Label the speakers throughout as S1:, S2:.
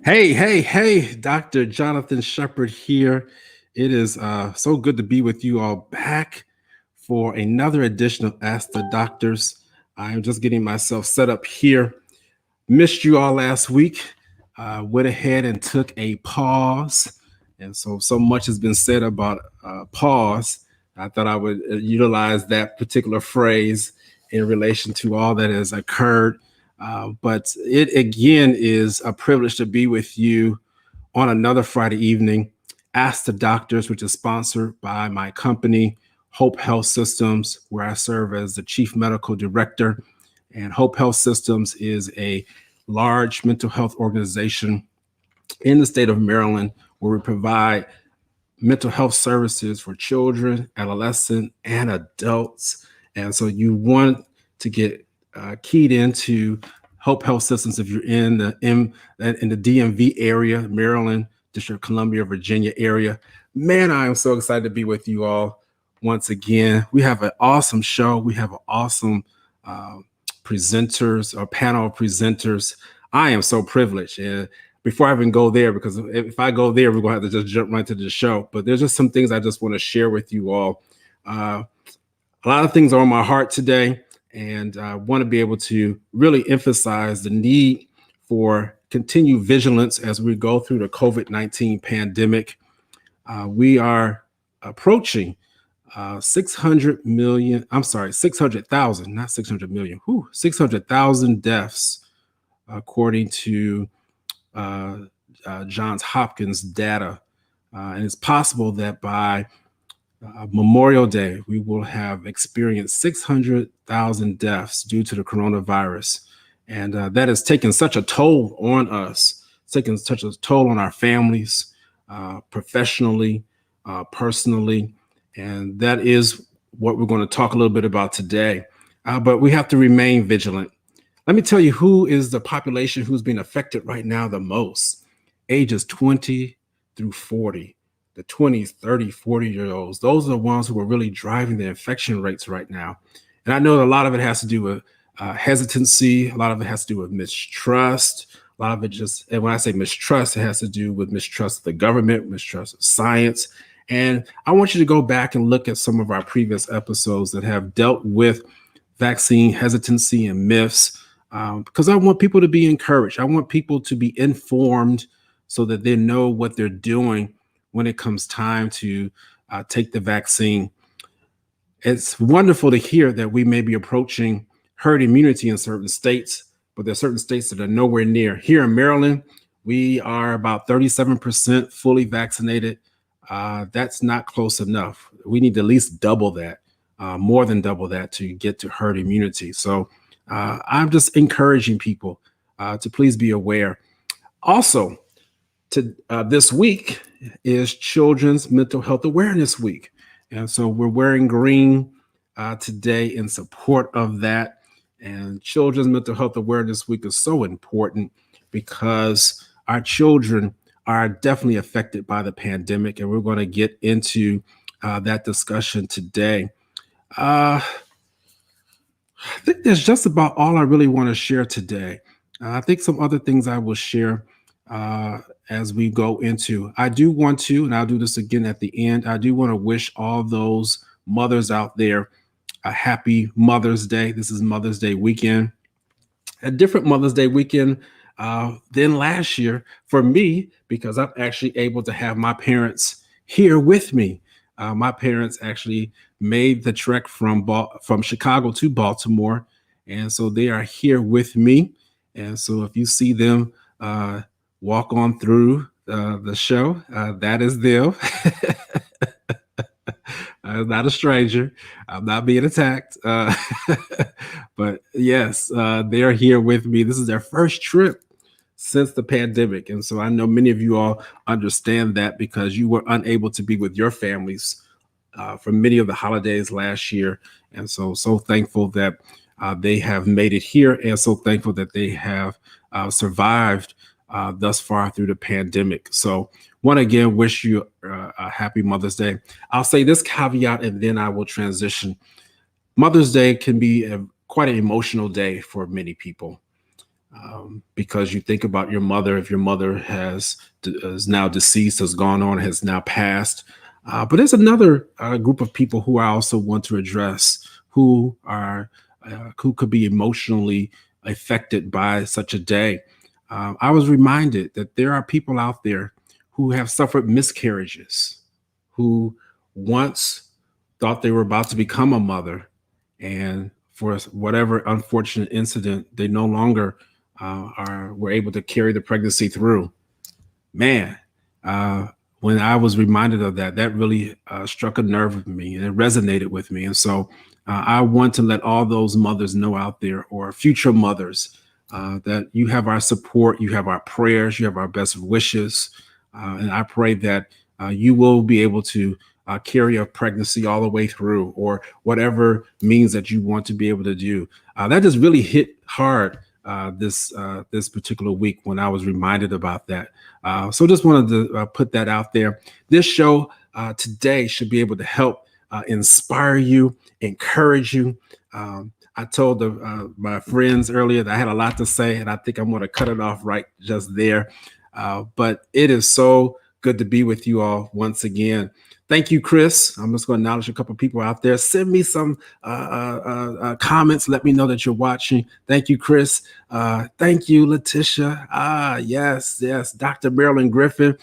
S1: Hey, Dr. Jonathan Shepherd here. It is so good to be with you all back for another edition of Ask the Doctors. I'm just getting myself set up here. Missed you all last week. Went ahead and took a pause. And so much has been said about pause. I thought I would utilize that particular phrase in relation to all that has occurred. But it again is a privilege to be with you on another Friday evening. Ask the Doctors, which is sponsored by my company, Hope Health Systems, where I serve as the chief medical director. And Hope Health Systems is a large mental health organization in the state of Maryland where we provide mental health services for children, adolescent, and adults. And so you want to get keyed into Hope Health Systems if you're in the DMV area, Maryland, District of Columbia, Virginia area. Man, I am so excited to be with you all once again. We have an awesome show. We have an awesome presenters or panel of presenters. I am so privileged. And before I even go there, because if I go there, we're going to have to just jump right to the show. But there's just some things I just want to share with you all. A lot of things are on my heart today, and I want to be able to really emphasize the need for continued vigilance as we go through the COVID-19 pandemic. We are approaching 600,000, not 600 million, 600,000 deaths, according to Johns Hopkins data. And it's possible that by Memorial Day, we will have experienced 600,000 deaths due to the coronavirus. And that has taken such a toll on us, it's taken such a toll on our families, professionally, personally. And that is what we're going to talk a little bit about today. But we have to remain vigilant. Let me tell you who is the population who's being affected right now the most. Ages 20 through 40, the 20s, 30, 40-year-olds. Those are the ones who are really driving the infection rates right now. And I know a lot of it has to do with hesitancy. A lot of it has to do with mistrust. A lot of it just, and when I say mistrust, it has to do with mistrust of the government, mistrust of science. And I want you to go back and look at some of our previous episodes that have dealt with vaccine hesitancy and myths, because I want people to be encouraged. I want people to be informed so that they know what they're doing when it comes time to take the vaccine. It's wonderful to hear that we may be approaching herd immunity in certain states, but there are certain states that are nowhere near. Here in Maryland, we are about 37% fully vaccinated. That's not close enough. We need to at least double that, more than double that, to get to herd immunity. So I'm just encouraging people to please be aware. Also, this week is Children's Mental Health Awareness Week. And so we're wearing green today in support of that. And Children's Mental Health Awareness Week is so important because our children are definitely affected by the pandemic. And we're going to get into that discussion today. I think that's just about all I really want to share today. I think some other things I will share as we go into. I do want to, and I'll do this again at the end, I do want to wish all those mothers out there a happy Mother's Day. This is Mother's Day weekend. A different Mother's Day weekend than last year for me, because I'm actually able to have my parents here with me. My parents actually made the trek from Chicago to Baltimore, and so they are here with me. And so if you see them walk on through the show, that is them. I'm not a stranger. I'm not being attacked. But yes, they are here with me. This is their first trip since the pandemic. And so I know many of you all understand that because you were unable to be with your families for many of the holidays last year. And so thankful that they have made it here, and so thankful that they have survived thus far through the pandemic. So want to again wish you a happy Mother's Day. I'll say this caveat and then I will transition. Mother's Day can be quite an emotional day for many people. because you think about your mother. If your mother is now deceased, has gone on, has now passed. But there's another group of people who I also want to address who could be emotionally affected by such a day. I was reminded that there are people out there who have suffered miscarriages, who once thought they were about to become a mother, and for whatever unfortunate incident, they no longer were able to carry the pregnancy through. Man, uh, when I was reminded of that, that really struck a nerve with me and it resonated with me. And so I want to let all those mothers know out there, or future mothers, that you have our support, you have our prayers, you have our best wishes. And I pray that you will be able to carry a pregnancy all the way through, or whatever means that you want to be able to do. That just really hit hard this particular week when I was reminded about that. So just wanted to put that out there. This show today should be able to help inspire you, encourage you. I told my friends earlier that I had a lot to say, and I think I'm going to cut it off right just there. But it is so good to be with you all once again. Thank you, Chris. I'm just going to acknowledge a couple of people out there. Send me some comments. Let me know that you're watching. Thank you, Chris. Thank you, Letitia. Yes, yes. Dr. Marilyn Griffin,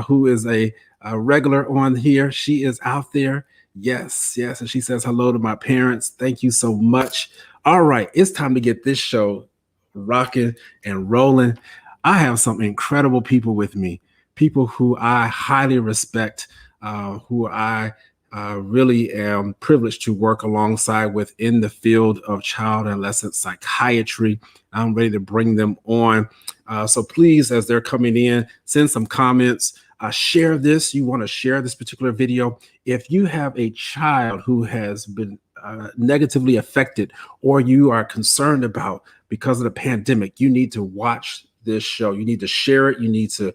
S1: who is a regular on here. She is out there. Yes, yes. And she says hello to my parents. Thank you so much. All right. It's time to get this show rocking and rolling. I have some incredible people with me, people who I highly respect, who I really am privileged to work alongside with in the field of child and adolescent psychiatry. I'm ready to bring them on. So please, as they're coming in, send some comments. Share this. You want to share this particular video. If you have a child who has been negatively affected, or you are concerned about because of the pandemic, you need to watch this show. You need to share it. You need to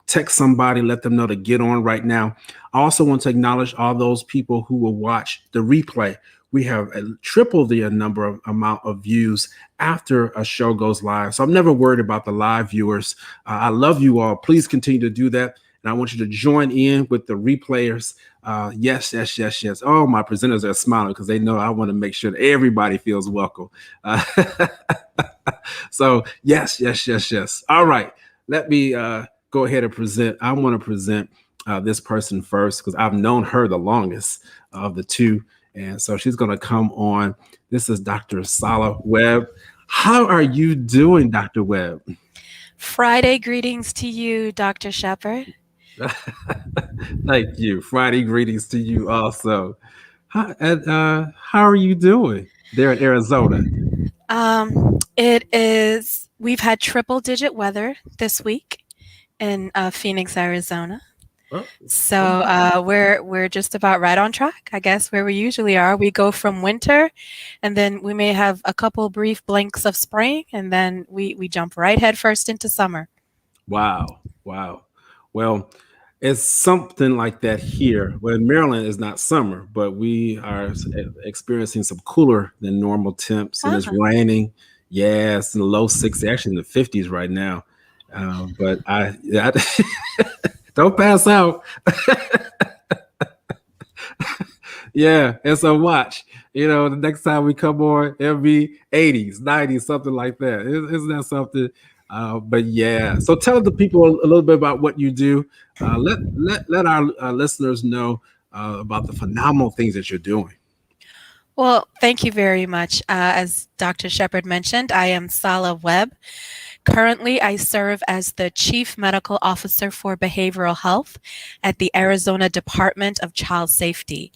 S1: text somebody, let them know to get on right now. I also want to acknowledge all those people who will watch the replay. We have triple the amount of views after a show goes live. So I'm never worried about the live viewers. I love you all. Please continue to do that. And I want you to join in with the replayers. Yes, yes, yes, yes. Oh, my presenters are smiling because they know I want to make sure that everybody feels welcome. So yes, yes, yes, yes. All right. Let me go ahead and present. I want to present this person first because I've known her the longest of the two. And so she's going to come on. This is Dr. Sala Webb. How are you doing, Dr. Webb?
S2: Friday greetings to you, Dr. Shepard.
S1: Thank you. Friday greetings to you also. How are you doing there in Arizona?
S2: We've had triple digit weather this week in Phoenix, Arizona.
S1: Oh,
S2: So we're just about right on track, I guess, where we usually are. We go from winter, and then we may have a couple brief blinks of spring, and then we jump right head first into summer.
S1: wow. Wow. Well, it's something like that here. Well, in Maryland is not summer, but we are experiencing some cooler than normal temps, and it's
S2: Uh-huh.
S1: raining. Yeah, it's in the low 60s, actually in the 50s right now. But I don't pass out. Yeah, and so watch. The next time we come on, it'll be 80s, 90s, something like that. Isn't that something? But yeah, so tell the people a little bit about what you do. Let our listeners know about the phenomenal things that you're doing.
S2: Well, thank you very much. As Dr. Shepard mentioned, I am Sala Webb. Currently, I serve as the Chief Medical Officer for Behavioral Health at the Arizona Department of Child Safety.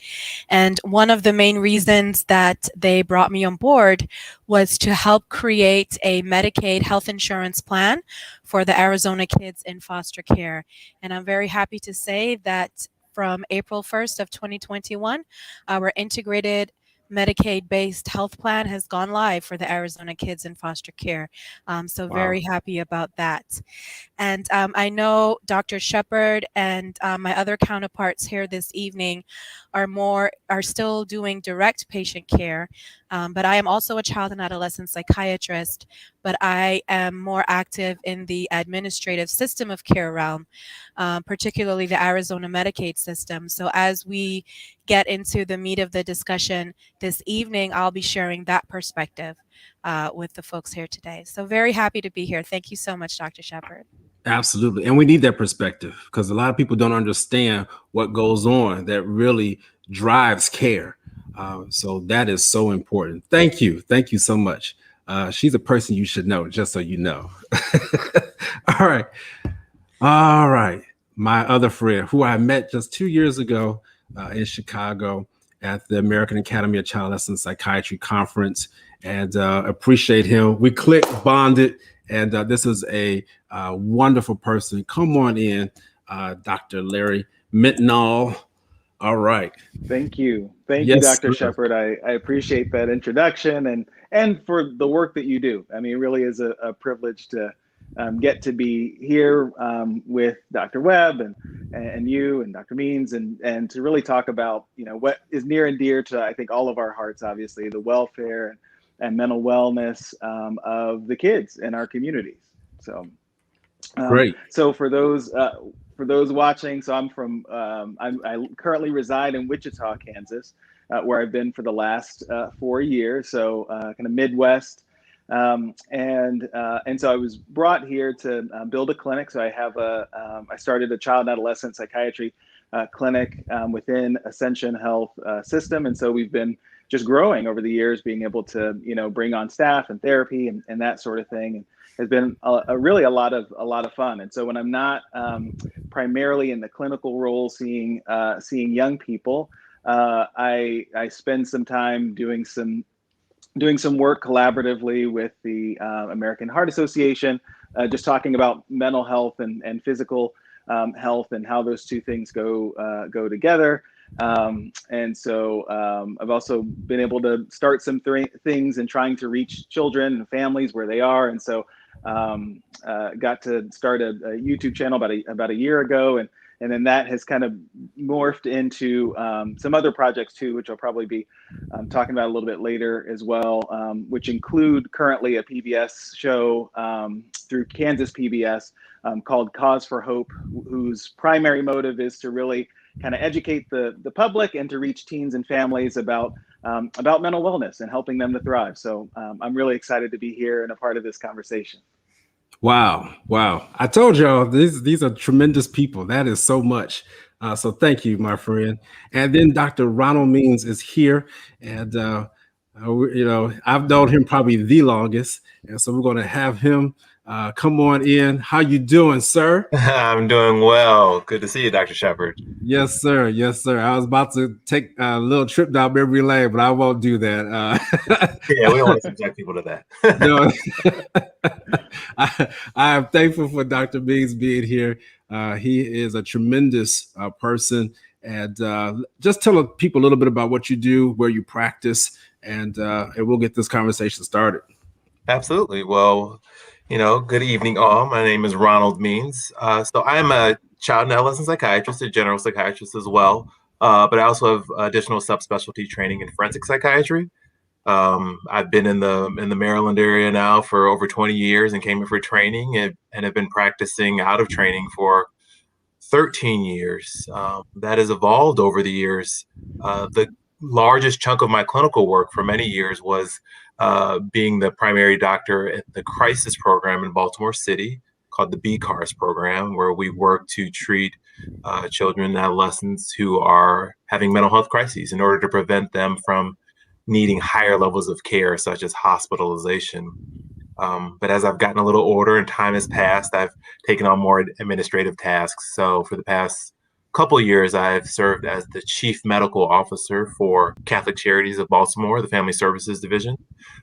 S2: And one of the main reasons that they brought me on board was to help create a Medicaid health insurance plan for the Arizona kids in foster care. And I'm very happy to say that from April 1st of 2021, our integrated Medicaid-based health plan has gone live for the Arizona kids in foster care. So very
S1: Wow.
S2: happy about that. And I know Dr. Shepard and my other counterparts here this evening are still doing direct patient care. But I am also a child and adolescent psychiatrist, but I am more active in the administrative system of care realm, particularly the Arizona Medicaid system. So as we get into the meat of the discussion this evening, I'll be sharing that perspective with the folks here today. So very happy to be here. Thank you so much, Dr. Shepard.
S1: Absolutely. And we need that perspective because a lot of people don't understand what goes on that really drives care. So that is so important. Thank you. Thank you so much. She's a person you should know, just so you know. All right. All right. My other friend, who I met just 2 years ago in Chicago at the American Academy of Child Adolescent Psychiatry Conference, and appreciate him. We clicked, bonded, and this is a wonderful person. Come on in, Dr. Larry Mitnall. All right.
S3: Thank you. Thank you,
S1: Yes,
S3: Dr.
S1: sir.
S3: Shepard. I appreciate that introduction and for the work that you do. I mean, it really is a privilege to get to be here with Dr. Webb and you and Dr. Means and to really talk about, what is near and dear to, I think, all of our hearts, obviously, the welfare and mental wellness of the kids in our communities. So,
S1: Great.
S3: so for those watching, so I'm from I currently reside in Wichita, Kansas, where I've been for the last 4 years. So kind of Midwest, and so I was brought here to build a clinic. So I started a child and adolescent psychiatry clinic within Ascension Health system, and so we've been just growing over the years, being able to bring on staff and therapy and that sort of thing. And has been really a lot of fun. And so when I'm not primarily in the clinical role, seeing young people, I spend some time doing some work collaboratively with the American Heart Association, just talking about mental health and physical health and how those two things go together. And so I've also been able to start some things and trying to reach children and families where they are. And so got to start a YouTube channel about a year ago, and then that has kind of morphed into some other projects too, which I'll probably be talking about a little bit later as well, which include currently a PBS show through Kansas PBS called Cause for Hope, whose primary motive is to really kind of educate the public and to reach teens and families about mental wellness and helping them to thrive. So I'm really excited to be here and a part of this conversation.
S1: Wow. I told y'all these are tremendous people. That is so much. So thank you, my friend. And then Dr. Ronald Means is here. And, I've known him probably the longest. And so we're going to have him come on in. How you doing, sir?
S4: I'm doing well. Good to see you, Dr. Shepard.
S1: Yes, sir. I was about to take a little trip down memory lane, but I won't do that.
S4: Yeah, we don't want to subject people to that.
S1: No, I am thankful for Dr. Means being here. He is a tremendous person. And just tell people a little bit about what you do, where you practice, and we'll get this conversation started.
S4: Absolutely. Well, good evening, all. My name is Ronald Means. So I'm a child and adolescent psychiatrist, a general psychiatrist as well, but I also have additional subspecialty training in forensic psychiatry. I've been in the Maryland area now for over 20 years and came in for training and have been practicing out of training for 13 years. That has evolved over the years. The largest chunk of my clinical work for many years was being the primary doctor at the crisis program in Baltimore City called the BCARS program, where we work to treat children and adolescents who are having mental health crises in order to prevent them from needing higher levels of care, such as hospitalization. But as I've gotten a little older and time has passed, I've taken on more administrative tasks. So for the past couple of years, I've served as the Chief Medical Officer for Catholic Charities of Baltimore, the Family Services Division,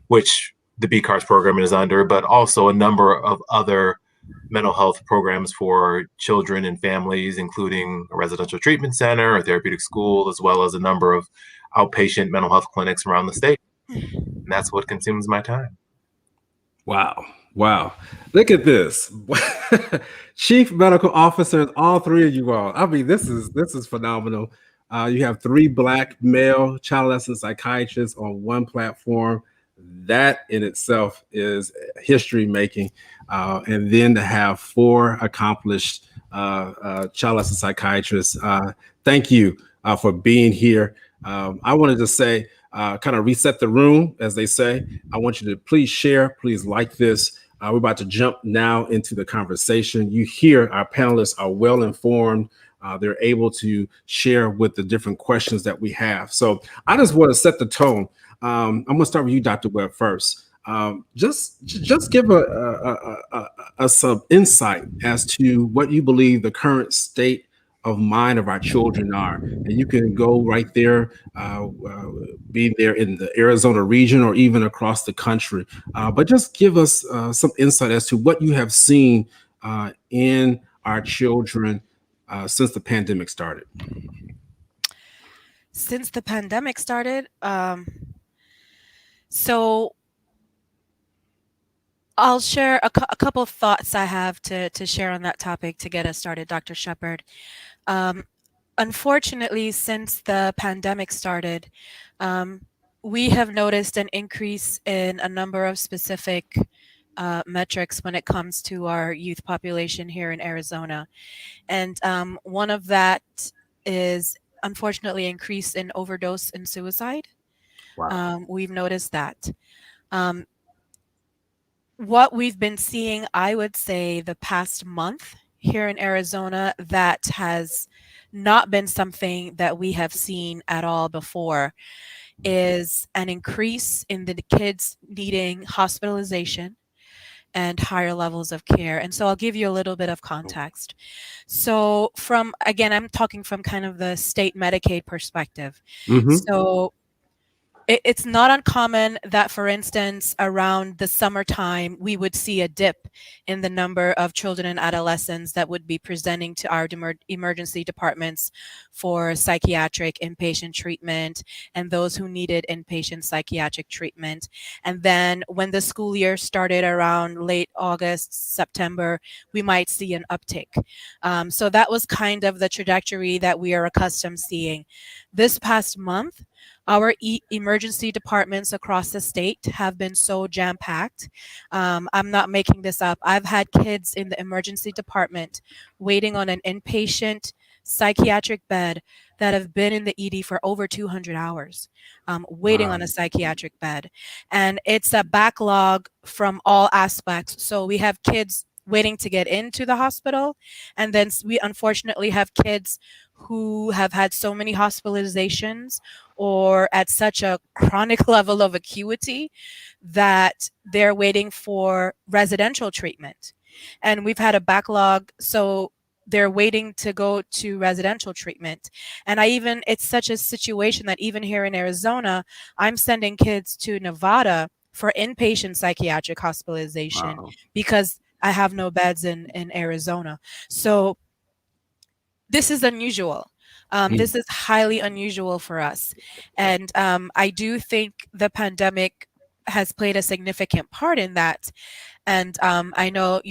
S4: which the BCARS program is under, but also a number of other mental health programs for children and families, including a residential treatment center, a therapeutic school, as well as a number of outpatient mental health clinics around the state. And that's what consumes my time.
S1: Wow. Look at this. Chief Medical Officers, all three of you all. I mean, this is phenomenal. You have 3 Black male child adolescent psychiatrists on one platform. That in itself is history making. And then to have 4 accomplished child adolescent psychiatrists. Thank you for being here. I wanted to say, kind of reset the room, as they say. I want you to please share, please like this. We're about to jump now into the conversation. You hear our panelists are well informed. They're able to share with the different questions that we have. So I just want to set the tone. I'm going to start with you, Dr. Webb, first. Just give some insight as to what you believe the current state of mind of our children are. And you can go right there, be there in the Arizona region or even across the country. But just give us some insight as to what you have seen in our children since the pandemic started.
S2: Since the pandemic started, so I'll share a couple of thoughts I have to share on that topic to get us started, Dr. Shepard. Unfortunately, since the pandemic started, we have noticed an increase in a number of specific metrics when it comes to our youth population here in Arizona. And one of that is unfortunately increase in overdose and suicide.
S1: Wow.
S2: We've noticed that. What we've been seeing, I would say, the past month here in Arizona, that has not been something that we have seen at all before, is an increase in the kids needing hospitalization and higher levels of care. And so I'll give you a little bit of context. So again, I'm talking from kind of the state Medicaid perspective.
S1: Mm-hmm.
S2: So it's not uncommon that, for instance, around the summertime, we would see a dip in the number of children and adolescents that would be presenting to our emergency departments for psychiatric inpatient treatment and those who needed inpatient psychiatric treatment. And then when the school year started around late August, September, we might see an uptick. So that was kind of the trajectory that we are accustomed seeing. This past month, our emergency departments across the state have been so jam-packed. I'm not making this up. I've had kids in the emergency department waiting on an inpatient psychiatric bed that have been in the ED for over 200 hours, waiting on a psychiatric bed. And it's a backlog from all aspects. So we have kids waiting to get into the hospital. And then we unfortunately have kids who have had so many hospitalizations or at such a chronic level of acuity that they're waiting for residential treatment. And we've had a backlog, so they're waiting to go to residential treatment. And it's such a situation that even here in Arizona, I'm sending kids to Nevada for inpatient psychiatric hospitalization because I have no beds in Arizona. So this is unusual. This is highly unusual for us. And I do think the pandemic has played a significant part in that. And I know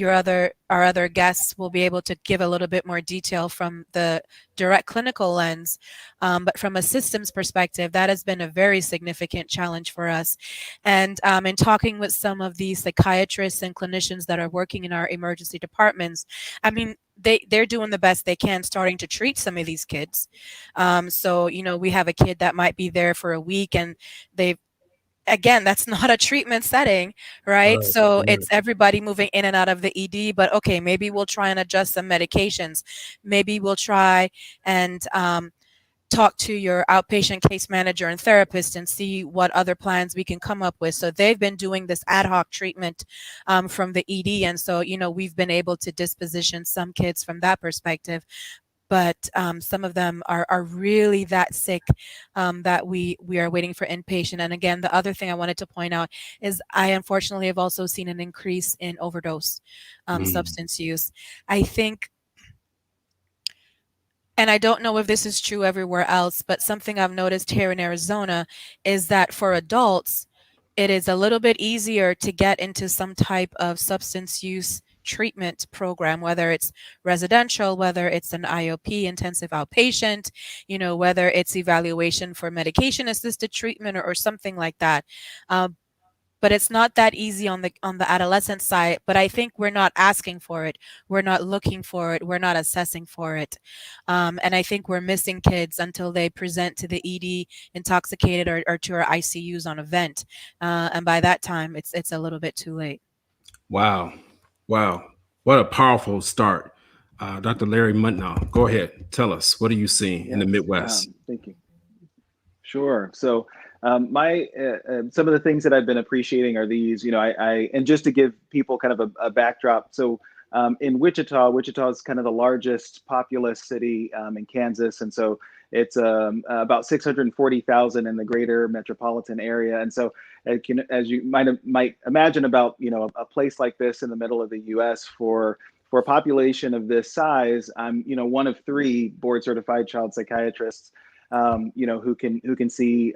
S2: our other guests will be able to give a little bit more detail from the direct clinical lens. But from a systems perspective, that has been a very significant challenge for us. And in talking with some of the psychiatrists and clinicians that are working in our emergency departments, I mean, they're doing the best they can starting to treat some of these kids. So, we have a kid that might be there for a week and again, that's not a treatment setting, right? So it's everybody moving in and out of the ED, but okay, maybe we'll try and adjust some medications. Maybe we'll try and talk to your outpatient case manager and therapist and see what other plans we can come up with. So they've been doing this ad hoc treatment from the ED. And so, we've been able to disposition some kids from that perspective. But some of them are really that sick that we are waiting for inpatient. And again, the other thing I wanted to point out is I unfortunately have also seen an increase in overdose substance use. I think, and I don't know if this is true everywhere else, but something I've noticed here in Arizona is that for adults, it is a little bit easier to get into some type of substance use treatment program, whether it's residential, whether it's an IOP, intensive outpatient, whether it's evaluation for medication assisted treatment or something like that. But it's not that easy on the adolescent side. But I think we're not asking for it, we're not looking for it, we're not assessing for it, and I think we're missing kids until they present to the ED intoxicated or to our ICUs on a vent, and by that time it's a little bit too late.
S1: Wow. Wow. What a powerful start. Dr. Larry Mutnow, go ahead. Tell us, what are you seeing in the Midwest?
S3: Thank you. Sure. So my some of the things that I've been appreciating are these, and just to give people kind of a backdrop. So in Wichita is kind of the largest populous city in Kansas. And so it's about 640,000 in the greater metropolitan area. And so as you might imagine about, a place like this in the middle of the US for a population of this size, I'm, one of 3 board certified child psychiatrists who can see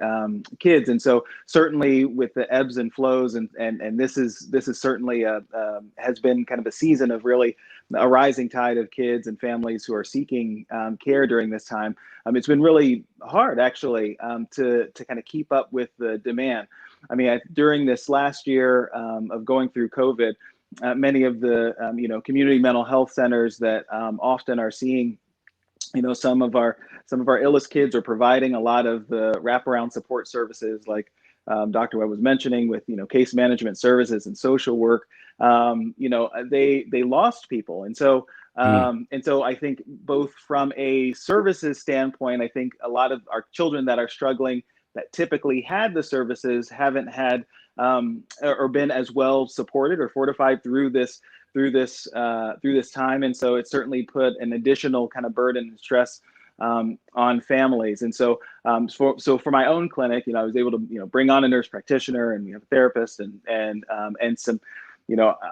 S3: kids. And so certainly with the ebbs and flows, and this is certainly has been kind of a season of really a rising tide of kids and families who are seeking care during this time. It's been really hard actually to kind of keep up with the demand. I mean, during this last year of going through COVID, many of the community mental health centers that often are seeing some of our illest kids are providing a lot of the wraparound support services, like Dr. Webb was mentioning, with case management services and social work. They lost people, and so I think both from a services standpoint, I think a lot of our children that are struggling that typically had the services haven't had or been as well supported or fortified through this time. And so it certainly put an additional kind of burden and stress on families. And so for my own clinic, I was able to bring on a nurse practitioner, and we have a therapist and some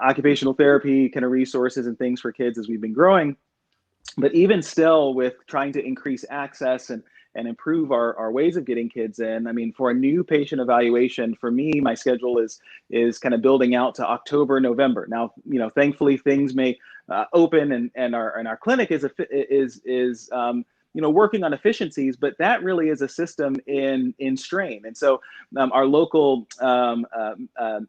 S3: occupational therapy kind of resources and things for kids as we've been growing. But even still, with trying to increase access and improve our ways of getting kids in, I mean, for a new patient evaluation, for me, my schedule is kind of building out to October, November. Now, thankfully things may open, and our clinic is working on efficiencies, but that really is a system in strain. And so our local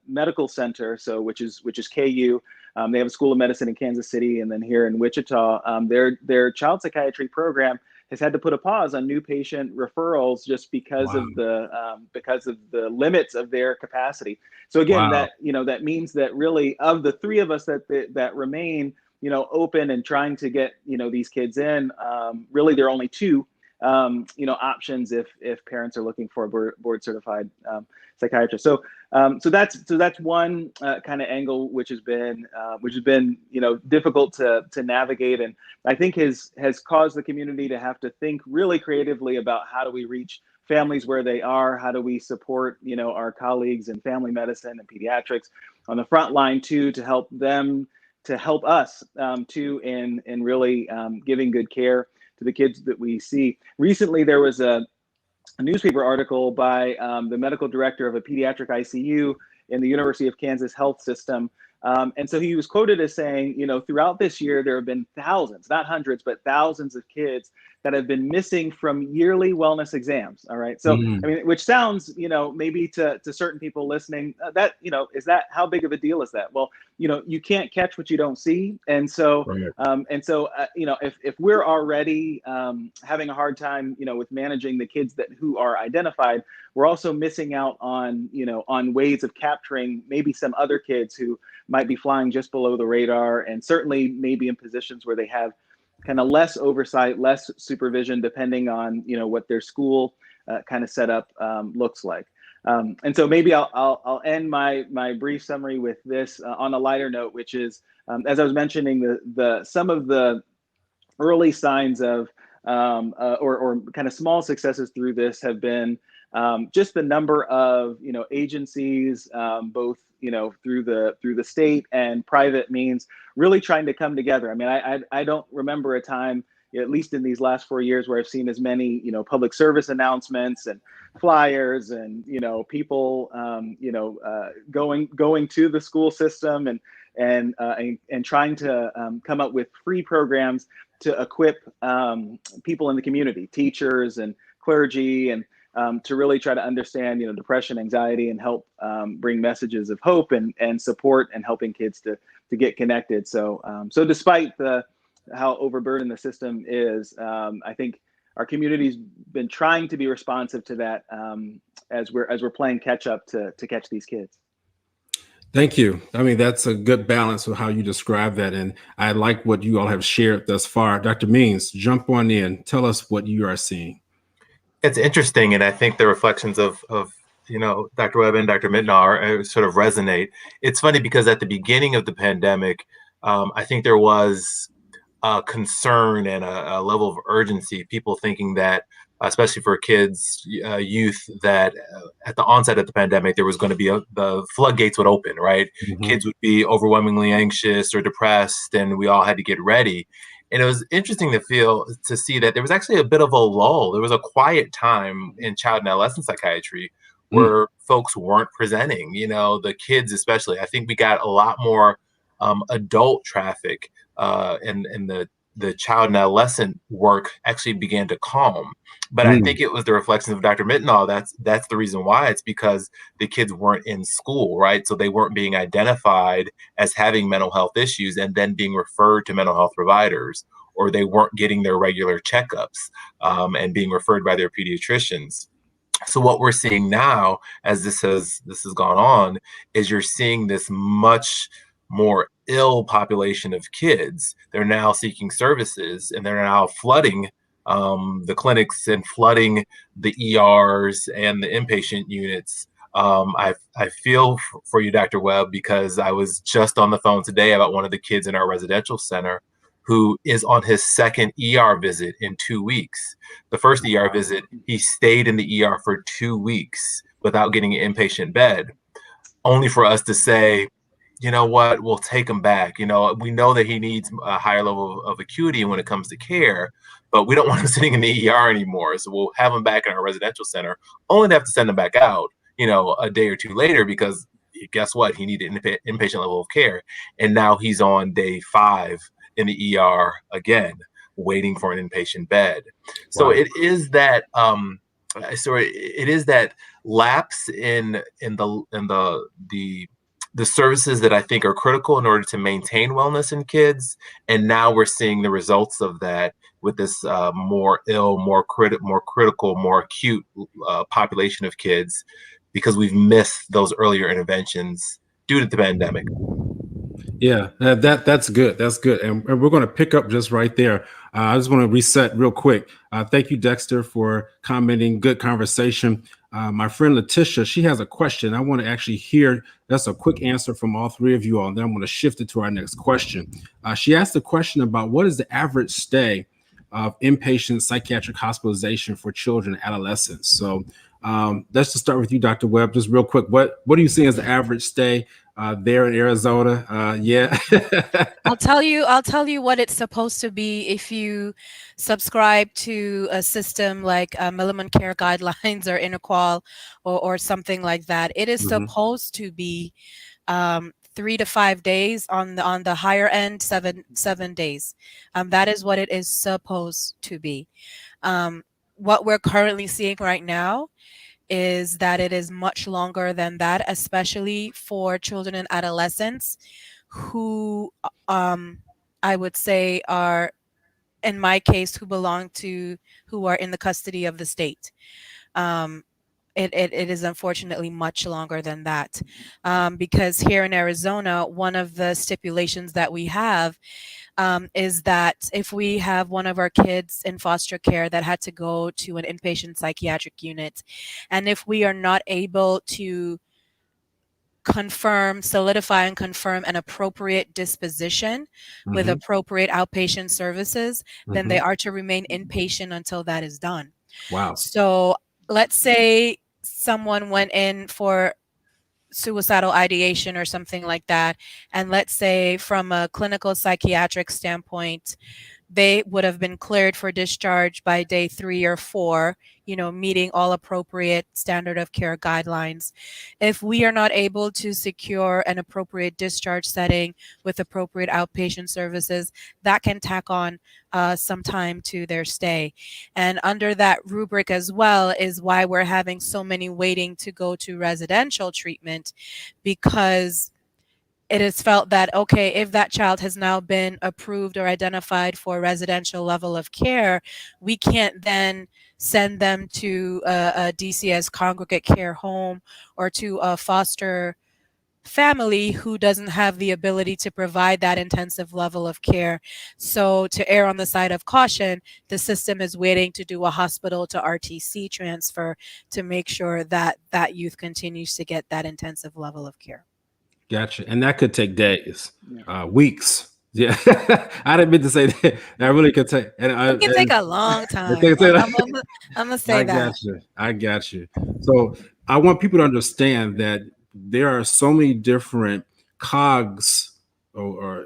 S3: medical center, which is KU, they have a school of medicine in Kansas City, and then here in Wichita, their child psychiatry program has had to put a pause on new patient referrals just because of the limits of their capacity. So again, that means that really of the 3 of us that remain open and trying to get these kids in, really there are only 2 options if parents are looking for a board certified psychiatrist. So that's one kind of angle which has been difficult to navigate, and I think has caused the community to have to think really creatively about how do we reach families where they are, how do we support our colleagues in family medicine and pediatrics on the front line too, to help them, to help us too in really giving good care to the kids that we see. Recently, there was a newspaper article by the medical director of a pediatric ICU in the University of Kansas Health System. And so he was quoted as saying, throughout this year, there have been thousands, not hundreds, but thousands of kids that have been missing from yearly wellness exams. All right. So, I mean, which sounds, maybe to certain people listening, that, is that, how big of a deal is that? Well, you can't catch what you don't see. And so, if we're already having a hard time, with managing the kids who are identified, we're also missing out on, on ways of capturing maybe some other kids who might be flying just below the radar, and certainly maybe in positions where they have kind of less oversight, less supervision, depending on what their school kind of setup looks like. And so maybe I'll end my brief summary with this on a lighter note, which is, as I was mentioning, some of the early signs of or kind of small successes through this have been just the number of agencies, both through the state and private means, really trying to come together. I mean, I don't remember a time, at least in these last 4 years, where I've seen as many public service announcements and flyers and people going to the school system and trying to come up with free programs to equip people in the community, teachers and clergy, and to really try to understand, depression, anxiety, and help bring messages of hope and support and helping kids to get connected. So despite how overburdened the system is, I think our community's been trying to be responsive to that as we're playing catch up to catch these kids.
S1: Thank you. I mean, that's a good balance of how you describe that. And I like what you all have shared thus far. Dr. Means, jump on in. Tell us what you are seeing.
S4: It's interesting. And I think the reflections of Dr. Webb and Dr. Mitnar sort of resonate. It's funny because at the beginning of the pandemic, I think there was a concern and a level of urgency, people thinking that, especially for kids, youth, that at the onset of the pandemic, there was going to be the floodgates would open, right? Mm-hmm. Kids would be overwhelmingly anxious or depressed, and we all had to get ready. And it was interesting to see that there was actually a bit of a lull. There was a quiet time in child and adolescent psychiatry where folks weren't presenting, the kids especially. I think we got a lot more adult traffic, and the child and adolescent work actually began to calm. But I think it was the reflections of Dr. Mittenall. That's the reason why. It's because the kids weren't in school, right? So they weren't being identified as having mental health issues and then being referred to mental health providers, or they weren't getting their regular checkups and being referred by their pediatricians. So what we're seeing now, as this has gone on, is you're seeing this much more ill population of kids. They're now seeking services, and they're now flooding the clinics and flooding the ERs and the inpatient units. I feel for you, Dr. Webb, because I was just on the phone today about one of the kids in our residential center who is on his second ER visit in 2 weeks. The first ER visit, he stayed in the ER for 2 weeks without getting an inpatient bed, only for us to say, you know what, we'll take him back. We know that he needs a higher level of acuity when it comes to care, but we don't want him sitting in the ER anymore. So we'll have him back in our residential center, only to have to send him back out, a day or two later, because guess what? He needed inpatient level of care. And now he's on day 5 in the ER again, waiting for an inpatient bed. Wow. So it is that, it is that lapse in the services that I think are critical in order to maintain wellness in kids. And now we're seeing the results of that with this more ill, more critical, more acute population of kids, because we've missed those earlier interventions due to the pandemic.
S1: Yeah, that's good. That's good. And we're going to pick up just right there. I just want to reset real quick. Thank you, Dexter, for commenting. Good conversation. My friend Letitia, she has a question. I want to actually hear that's a quick answer from all three of you all. And then I'm going to shift it to our next question. She asked a question about what is the average stay of inpatient psychiatric hospitalization for children and adolescents. So let's just start with you, Dr. Webb, just real quick. What do you see as the average stay there in Arizona? Yeah.
S2: I'll tell you what it's supposed to be if you subscribe to a system like Milliman Care Guidelines or Interqual or something like that. It is supposed to be 3 to 5 days, on the higher end, 7 days. That is what it is supposed to be. What we're currently seeing right now is that it is much longer than that, especially for children and adolescents who I would say are, in my case, who are in the custody of the state. It is unfortunately much longer than that, because here in Arizona, one of the stipulations that we have is that if we have one of our kids in foster care that had to go to an inpatient psychiatric unit, and if we are not able to solidify and confirm an appropriate disposition with appropriate outpatient services, then they are to remain inpatient until that is done.
S1: Wow.
S2: So let's say someone went in for suicidal ideation or something like that, and let's say from a clinical psychiatric standpoint, they would have been cleared for discharge by day 3 or 4, meeting all appropriate standard of care guidelines. If we are not able to secure an appropriate discharge setting with appropriate outpatient services, that can tack on some time to their stay. And under that rubric as well is why we're having so many waiting to go to residential treatment, because it is felt that, okay, if that child has now been approved or identified for residential level of care, we can't then send them to a DCS congregate care home or to a foster family who doesn't have the ability to provide that intensive level of care. So to err on the side of caution, the system is waiting to do a hospital to RTC transfer to make sure that that youth continues to get that intensive level of care.
S1: Gotcha. And that could take days, weeks. Yeah, I didn't mean to say that. That really could take.
S2: It can take a long time. I'm gonna say that.
S1: I got you. So I want people to understand that there are so many different cogs, or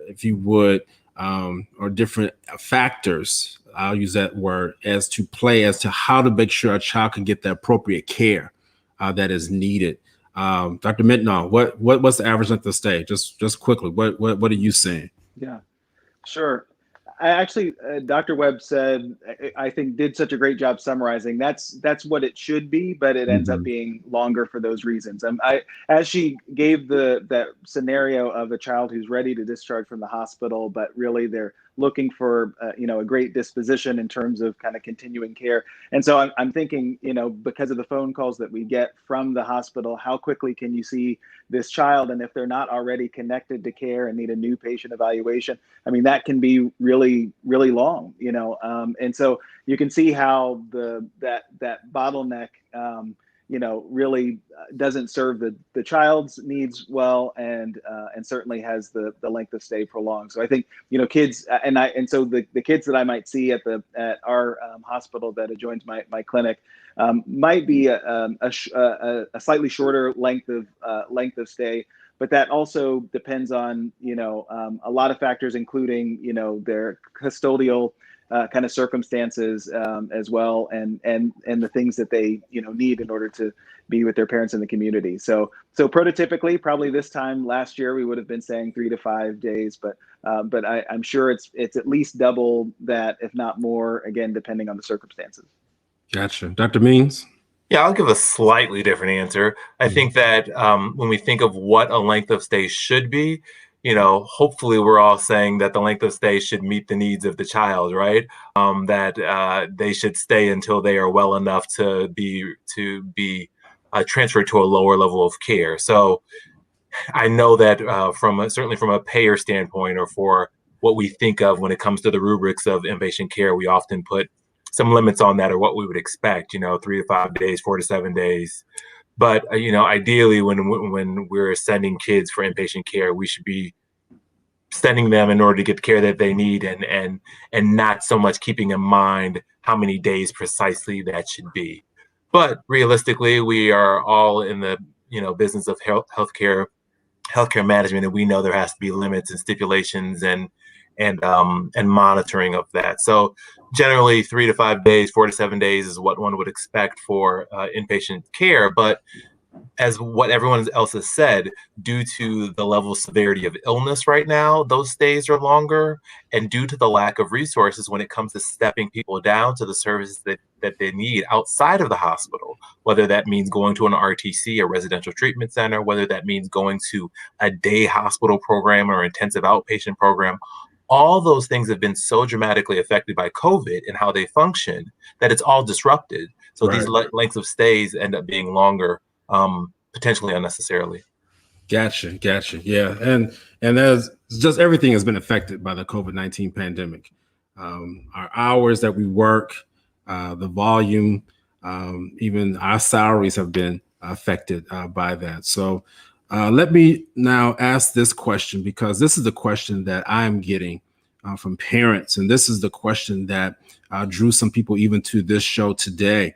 S1: if you would, or different factors. I'll use that word as to how to make sure a child can get the appropriate care that is needed. Dr. Mittenall, what's the average length of stay? Just quickly, what are you saying?
S3: Yeah, sure. I actually, Dr. Webb said, I think did such a great job summarizing. That's what it should be, but it ends up being longer for those reasons. As she gave that scenario of a child who's ready to discharge from the hospital, but really they're looking for a great disposition in terms of kind of continuing care. And so I'm thinking, because of the phone calls that we get from the hospital, how quickly can you see this child? And if they're not already connected to care and need a new patient evaluation, I mean, that can be really, really long, and so you can see how that bottleneck, really doesn't serve the child's needs well, and certainly has the length of stay prolonged. So I think, kids, and so the kids that I might see at our hospital that adjoins my clinic might be a slightly shorter length of stay. But that also depends on, a lot of factors, including, their custodial kind of circumstances as well, and the things that they, need in order to be with their parents in the community. So prototypically, probably this time last year, we would have been saying 3 to 5 days, but I'm sure it's at least double that, if not more, again, depending on the circumstances.
S1: Gotcha. Dr. Means?
S4: Yeah, I'll give a slightly different answer. I think that when we think of what a length of stay should be, hopefully we're all saying that the length of stay should meet the needs of the child, right? That they should stay until they are well enough to be transferred to a lower level of care. So I know that certainly from a payer standpoint, or for what we think of when it comes to the rubrics of inpatient care, we often put some limits on that, or what we would expect, 3 to 5 days, 4 to 7 days. But, ideally, when we're sending kids for inpatient care, we should be sending them in order to get the care that they need, and not so much keeping in mind how many days precisely that should be. But realistically, we are all in the, business of healthcare management, and we know there has to be limits and stipulations and monitoring of that. So generally 3 to 5 days, 4 to 7 days is what one would expect for inpatient care. But as what everyone else has said, due to the level of severity of illness right now, those stays are longer, and due to the lack of resources when it comes to stepping people down to the services that they need outside of the hospital, whether that means going to an RTC, a residential treatment center, whether that means going to a day hospital program or intensive outpatient program. All those things have been so dramatically affected by COVID and how they function that it's all disrupted. So these lengths of stays end up being longer, potentially unnecessarily.
S1: Gotcha. Yeah, and there's just everything has been affected by the COVID-19 pandemic. Our hours that we work, the volume, even our salaries have been affected by that. So let me now ask this question, because this is the question that I'm getting from parents, and this is the question that drew some people even to this show today.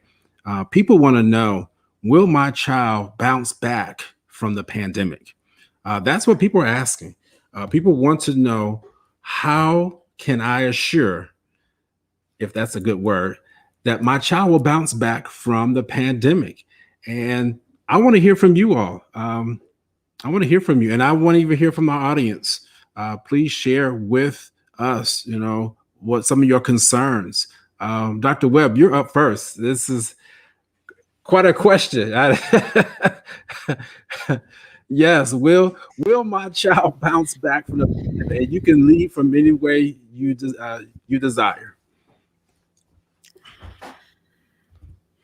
S1: People want to know, will my child bounce back from the pandemic? That's what people are asking. People want to know, how can I assure, if that's a good word, that my child will bounce back from the pandemic? And I want to hear from you all. I want to hear from you, and I want to even hear from our audience. Please share with us, what some of your concerns. Dr. Webb, you're up first. This is quite a question. Yes, will my child bounce back from the pandemic? And you can lead from any way you desire.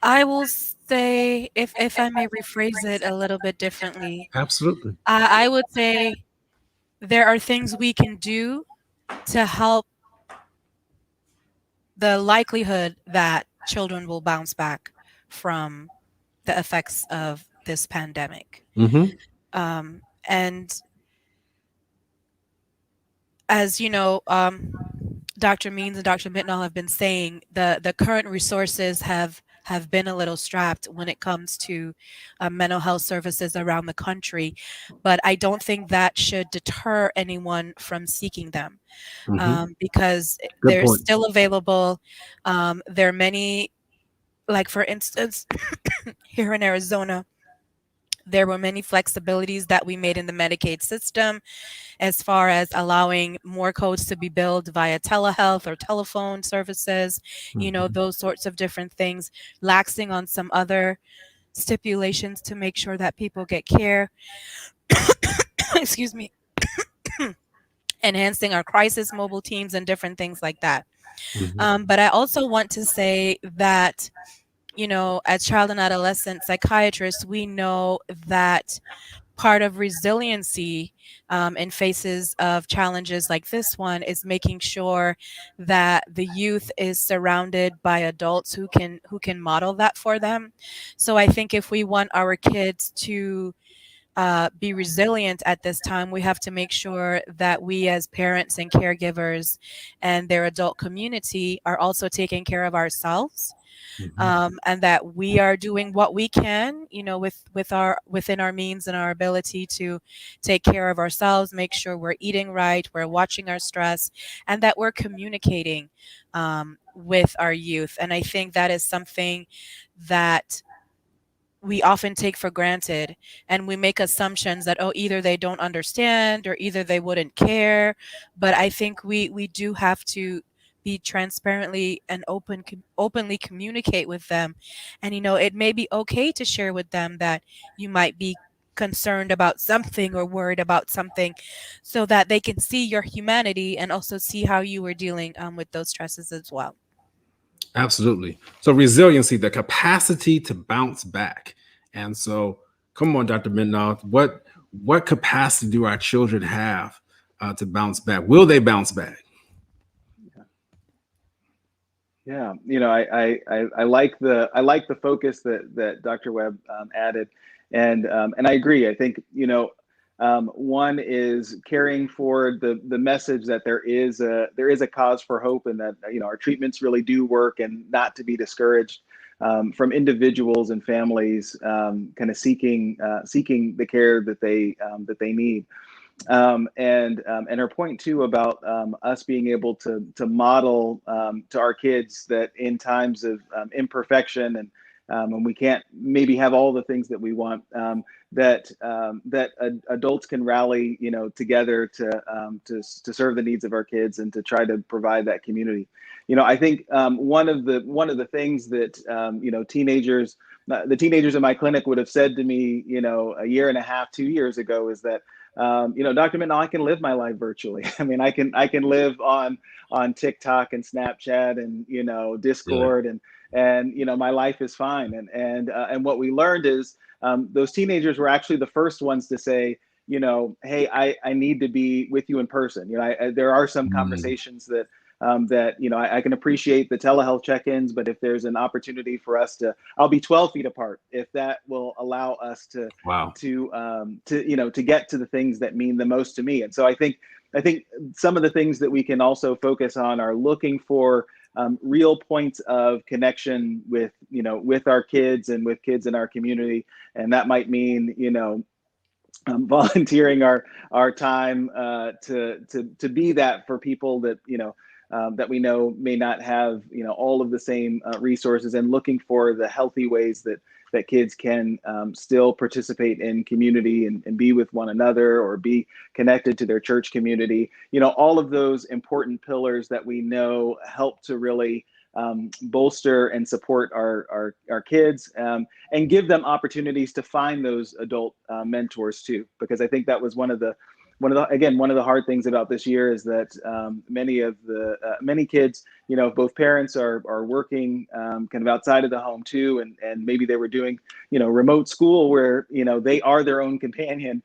S2: I will say, if I may rephrase it a little bit differently,
S1: Absolutely.
S2: I would say there are things we can do to help the likelihood that children will bounce back from the effects of this pandemic.
S1: Mm-hmm.
S2: And as you know, Dr. Means and Dr. Mitnall have been saying, the current resources have been a little strapped when it comes to mental health services around the country, but I don't think that should deter anyone from seeking them, because
S1: Good
S2: they're
S1: point.
S2: still available. There are many, like for instance, here in Arizona, there were many flexibilities that we made in the Medicaid system, as far as allowing more codes to be billed via telehealth or telephone services, those sorts of different things, laxing on some other stipulations to make sure that people get care. Excuse me. Enhancing our crisis mobile teams and different things like that. But I also want to say that, as child and adolescent psychiatrists, we know that part of resiliency in faces of challenges like this one is making sure that the youth is surrounded by adults who can model that for them. So I think if we want our kids to be resilient at this time, we have to make sure that we as parents and caregivers and their adult community are also taking care of ourselves. And that we are doing what we can, within our means and our ability to take care of ourselves, make sure we're eating right, we're watching our stress, and that we're communicating with our youth. And I think that is something that we often take for granted, and we make assumptions that, either they don't understand or either they wouldn't care. But I think we do have to be transparently and openly communicate with them. And it may be okay to share with them that you might be concerned about something or worried about something, so that they can see your humanity and also see how you are dealing with those stresses as well.
S1: Absolutely. So resiliency, the capacity to bounce back. And so, come on, Dr. Midnaugh, what capacity do our children have to bounce back? Will they bounce back?
S3: Yeah, I like the focus that Dr. Webb added, and I agree. I think one is carrying forward the message that there is a cause for hope, and that our treatments really do work, and not to be discouraged from individuals and families kind of seeking the care that they need. And her point too about us being able to model to our kids that in times of imperfection and we can't maybe have all the things that we want, that adults can rally together to serve the needs of our kids and to try to provide that community. I think one of the things that teenagers, the teenagers in my clinic would have said to me a year and a half, 2 years ago, is that Dr. Mitnall, I can live my life virtually. I mean, I can live on TikTok and Snapchat and Discord, and my life is fine. And what we learned is those teenagers were actually the first ones to say, hey, I need to be with you in person. There are some conversations that I can appreciate the telehealth check-ins, but if there's an opportunity for us I'll be 12 feet apart if that will allow us to get to the things that mean the most to me. And so I think some of the things that we can also focus on are looking for real points of connection with our kids and with kids in our community. And that might mean, volunteering our time to be that for people that that we know may not have all of the same resources, and looking for the healthy ways that kids can still participate in community and be with one another, or be connected to their church community. All of those important pillars that we know help to really bolster and support our kids, and give them opportunities to find those adult mentors too. Because I think that was one of the hard things about this year, is that many kids, both parents are working kind of outside of the home too, and maybe they were doing remote school where they are their own companion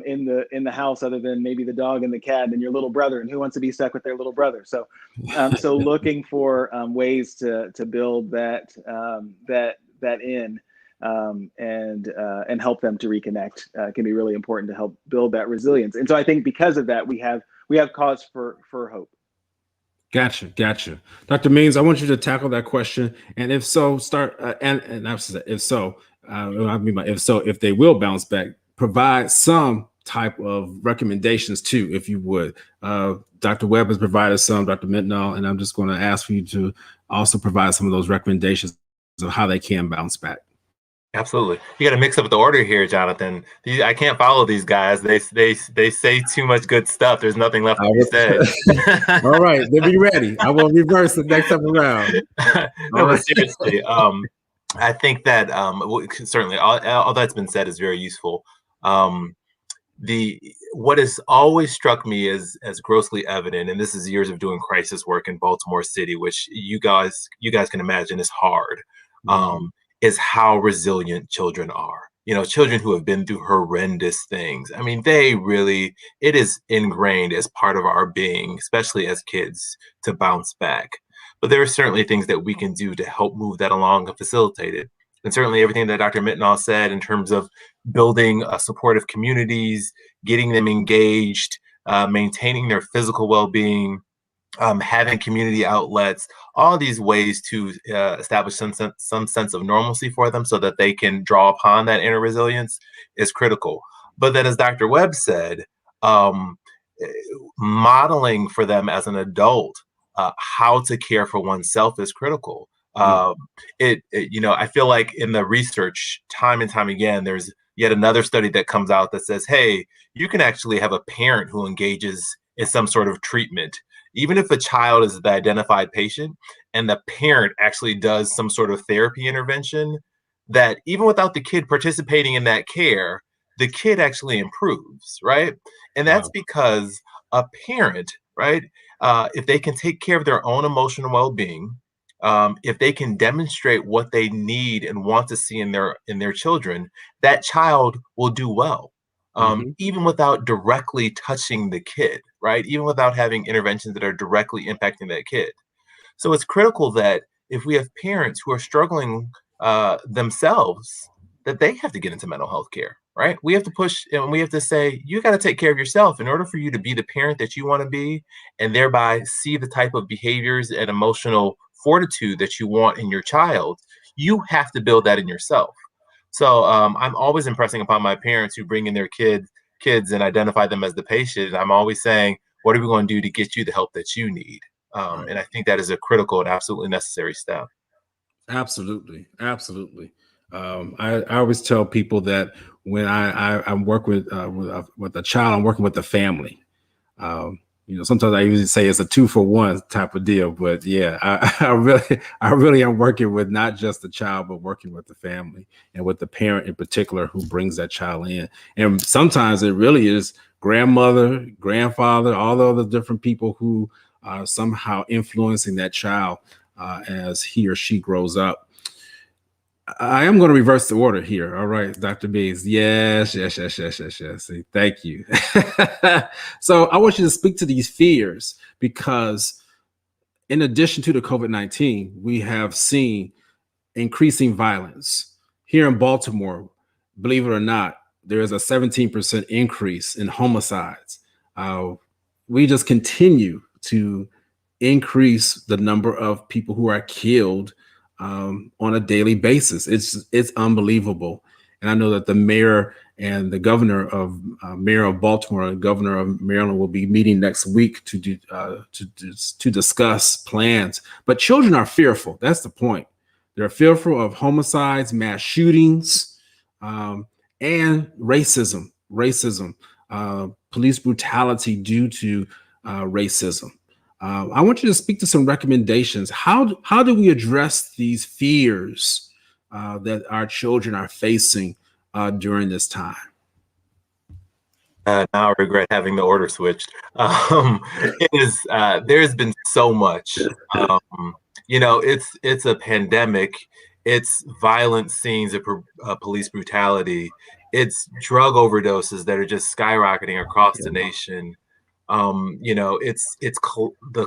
S3: in the house, other than maybe the dog and the cat and your little brother, and who wants to be stuck with their little brother. So looking for ways to build that in, and help them to reconnect can be really important to help build that resilience. And so I think because of that, we have cause for hope.
S1: Gotcha. Dr. Means, I want you to tackle that question. And if so, if they will bounce back, provide some type of recommendations too, if you would. Dr. Webb has provided some, Dr. Mitnall, and I'm just going to ask for you to also provide some of those recommendations of how they can bounce back.
S4: Absolutely. You got to mix up the order here, Jonathan. I can't follow these guys. They say too much good stuff. There's nothing left to be said.
S1: All right, then be ready. I will reverse the next time around.
S4: No, but seriously, I think that certainly all that's been said is very useful. What has always struck me as grossly evident, and this is years of doing crisis work in Baltimore City, which you guys can imagine is hard. Is how resilient children are. Children who have been through horrendous things. I mean, it is ingrained as part of our being, especially as kids, to bounce back. But there are certainly things that we can do to help move that along and facilitate it. And certainly everything that Dr. Mitnall said in terms of building supportive communities, getting them engaged, maintaining their physical well-being, having community outlets, all these ways to establish some sense of normalcy for them so that they can draw upon that inner resilience is critical. But then, as Dr. Webb said, modeling for them as an adult how to care for oneself is critical. I feel like in the research, time and time again, there's yet another study that comes out that says, hey, you can actually have a parent who engages in some sort of treatment. Even if a child is the identified patient and the parent actually does some sort of therapy intervention, that even without the kid participating in that care, the kid actually improves, right? And that's because a parent, right, if they can take care of their own emotional well-being, if they can demonstrate what they need and want to see in their children, that child will do well. Even without directly touching the kid, right? Even without having interventions that are directly impacting that kid. So it's critical that if we have parents who are struggling themselves, that they have to get into mental health care, right? We have to push and we have to say, you got to take care of yourself in order for you to be the parent that you want to be, and thereby see the type of behaviors and emotional fortitude that you want in your child. You have to build that in yourself. So I'm always impressing upon my parents who bring in their kids and identify them as the patient. I'm always saying, what are we going to do to get you the help that you need? And I think that is a critical and absolutely necessary step.
S1: Absolutely. I always tell people that when I work with a child, I'm working with the family. Sometimes I usually say it's a 2-for-1 type of deal, but yeah, I really am working with not just the child, but working with the family and with the parent in particular who brings that child in. And sometimes it really is grandmother, grandfather, all the other different people who are somehow influencing that child as he or she grows up. I am going to reverse the order here. All right, Dr. Bees. Yes. Thank you. So I want you to speak to these fears, because in addition to the COVID-19, we have seen increasing violence. Here in Baltimore, believe it or not, there is a 17% increase in homicides. We just continue to increase the number of people who are killed on a daily basis. It's unbelievable. And I know that the mayor And the governor of mayor of Baltimore, the governor of Maryland will be meeting next week to discuss plans. But children are fearful. That's the point. They're fearful of homicides, mass shootings, and racism, police brutality due to racism. I want you to speak to some recommendations. How do we address these fears that our children are facing during this time?
S4: Now I regret having the order switched. It is there's been so much. It's a pandemic. It's violent scenes of police brutality. It's drug overdoses that are just skyrocketing across the nation. The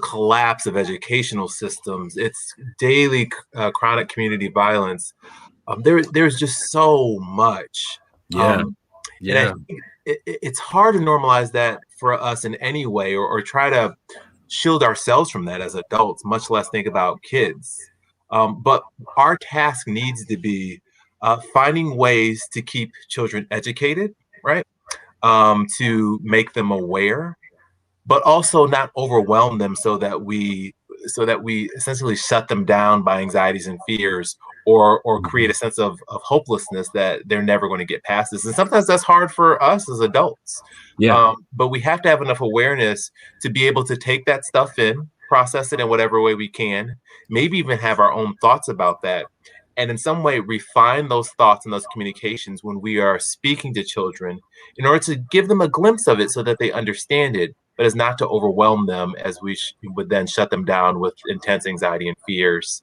S4: collapse of educational systems. It's daily chronic community violence. There's just so much. And I think it's hard to normalize that for us in any way, or try to shield ourselves from that as adults, much less think about kids. But our task needs to be finding ways to keep children educated, right? To make them aware, but also not overwhelm them so that we essentially shut them down by anxieties and fears, or create a sense of hopelessness that they're never going to get past this. And sometimes that's hard for us as adults. But we have to have enough awareness to be able to take that stuff in, process it in whatever way we can, maybe even have our own thoughts about that, and in some way refine those thoughts and those communications when we are speaking to children, in order to give them a glimpse of it so that they understand it, but as not to overwhelm them, as we would then shut them down with intense anxiety and fears.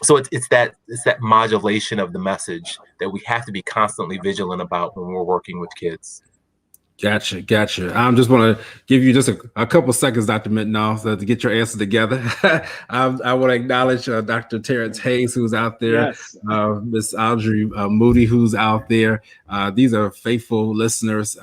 S4: So it's that modulation of the message that we have to be constantly vigilant about when we're working with kids.
S1: Gotcha. I just want to give you just a couple seconds, Dr. Mittenall, to get your answer together. I want to acknowledge Dr. Terrence Hayes, who's out there,
S3: Yes.
S1: Miss Audrey Moody, who's out there. These are faithful listeners.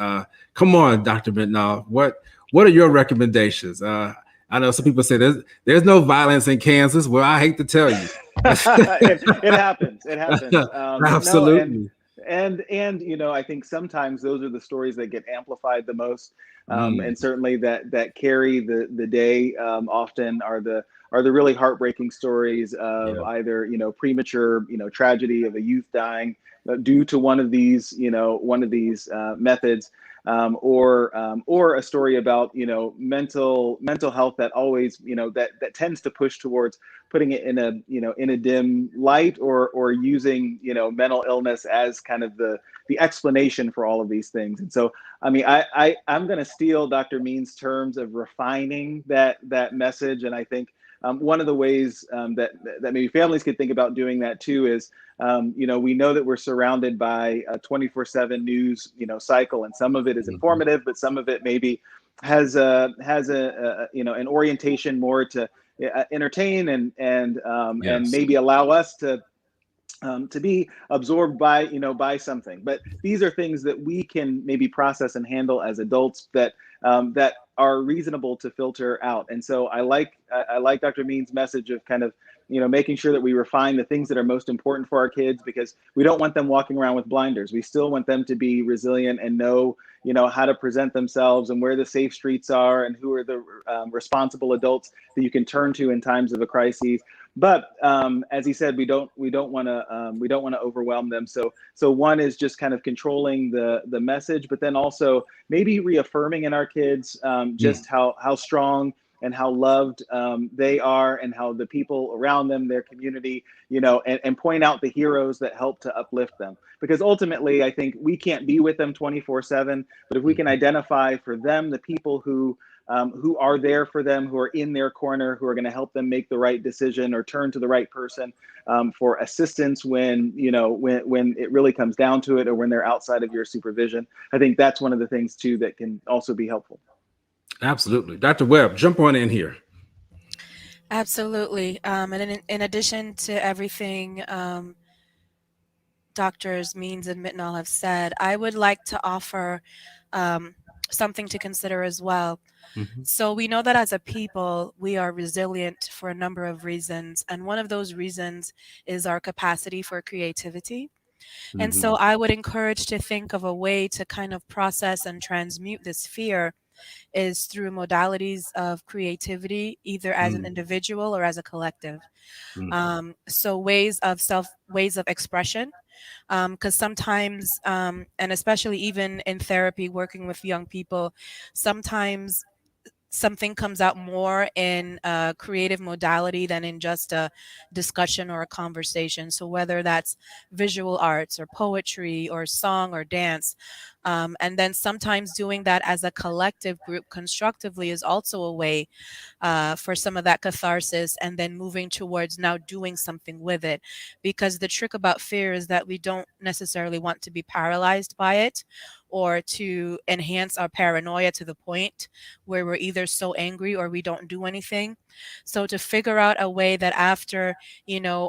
S1: Come on, Dr. Mittenall, what are your recommendations? I know some people say there's no violence in Kansas. Well, I hate to tell you.
S3: It happens.
S1: Absolutely.
S3: And I think sometimes those are the stories that get amplified the most, and certainly that carry the day. Often are the really heartbreaking stories of either premature tragedy of a youth dying due to one of these methods, or a story about mental health that always that tends to push towards putting it in a dim light, or using mental illness as kind of the explanation for all of these things. And so I'm going to steal Dr. Means' terms of refining that message, and I think one of the ways that maybe families could think about doing that too is, we know that we're surrounded by a 24/7 news, cycle, and some of it is informative, but some of it maybe has an orientation more to entertain and maybe allow us to be absorbed by something. But these are things that we can maybe process and handle as adults that are reasonable to filter out. And so I like Dr. Means' message of kind of making sure that we refine the things that are most important for our kids, because we don't want them walking around with blinders. We still want them to be resilient and know how to present themselves, and where the safe streets are, and who are the responsible adults that you can turn to in times of a crisis. But as he said, we don't want to overwhelm them. So one is just kind of controlling the message, but then also maybe reaffirming in our kids just how strong and how loved they are, and how the people around them, their community, and point out the heroes that help to uplift them. Because ultimately, I think we can't be with them 24/7, but if we can identify for them the people who are there for them, who are in their corner, who are going to help them make the right decision or turn to the right person for assistance when it really comes down to it, or when they're outside of your supervision. I think that's one of the things too that can also be helpful.
S1: Absolutely. Dr. Webb, jump on in here.
S2: Absolutely. And in addition to everything Doctors Means and Mittenall have said, I would like to offer something to consider as well. So we know that as a people, we are resilient for a number of reasons. And one of those reasons is our capacity for creativity. And so I would encourage to think of a way to kind of process and transmute this fear is through modalities of creativity, either as an individual or as a collective. So ways of expression, because sometimes, and especially even in therapy, working with young people, sometimes something comes out more in a creative modality than in just a discussion or a conversation. So whether that's visual arts or poetry or song or dance, and then sometimes doing that as a collective group constructively is also a way for some of that catharsis, and then moving towards now doing something with it. Because the trick about fear is that we don't necessarily want to be paralyzed by it or to enhance our paranoia to the point where we're either so angry or we don't do anything. So to figure out a way that after,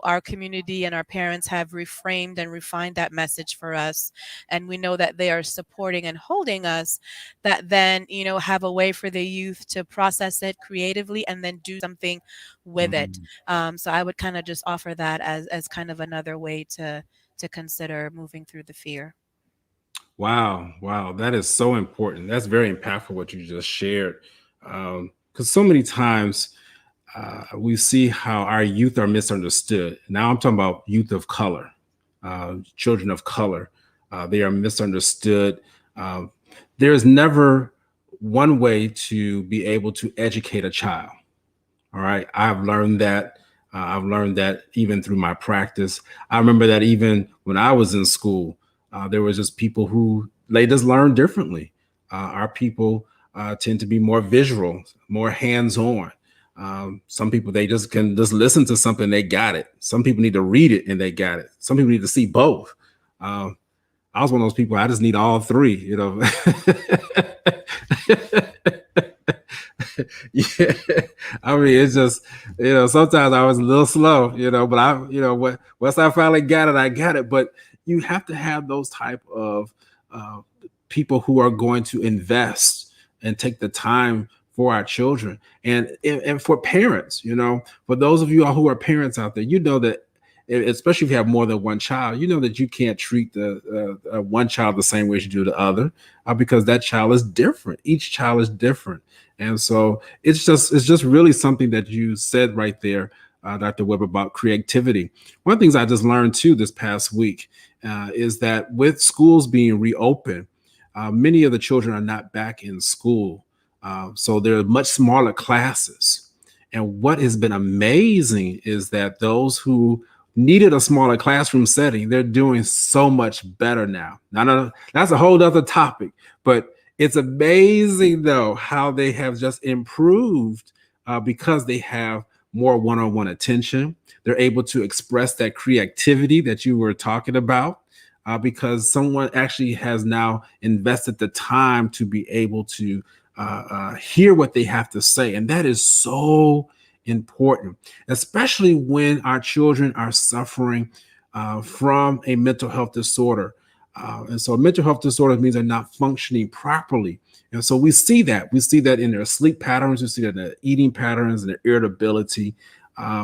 S2: our community and our parents have reframed and refined that message for us, and we know that they are supporting and holding us, that then, have a way for the youth to process it creatively and then do something with it. So I would kind of just offer that as kind of another way to consider moving through the fear.
S1: Wow. That is so important. That's very impactful what you just shared. Because so many times we see how our youth are misunderstood. Now I'm talking about youth of color, children of color. They are misunderstood. There's never one way to be able to educate a child. All right. I've learned that. I've learned that even through my practice. I remember that even when I was in school, there was just people who they just learn differently. Our people tend to be more visual, more hands-on. Some people, they just can just listen to something, they got it. Some people need to read it and they got it. Some people need to see both. I was one of those people, I just need all three, Yeah, I mean, it's just, sometimes I was a little slow, but once I finally got it, I got it. But you have to have those type of people who are going to invest and take the time for our children and for parents, for those of you all who are parents out there, that especially if you have more than one child, that you can't treat the one child the same way as you do the other, because that child is different. Each child is different. And so it's just really something that you said right there, Dr. Webb, about creativity. One of the things I just learned too this past week is that with schools being reopened, many of the children are not back in school. So there are much smaller classes. And what has been amazing is that those who needed a smaller classroom setting, they're doing so much better now. Now, that's a whole other topic, but it's amazing though how they have just improved because they have more one-on-one attention. They're able to express that creativity that you were talking about because someone actually has now invested the time to be able to hear what they have to say. And that is so important, especially when our children are suffering from a mental health disorder. And so a mental health disorder means they're not functioning properly. And so we see that in their sleep patterns, we see that in their eating patterns and their irritability.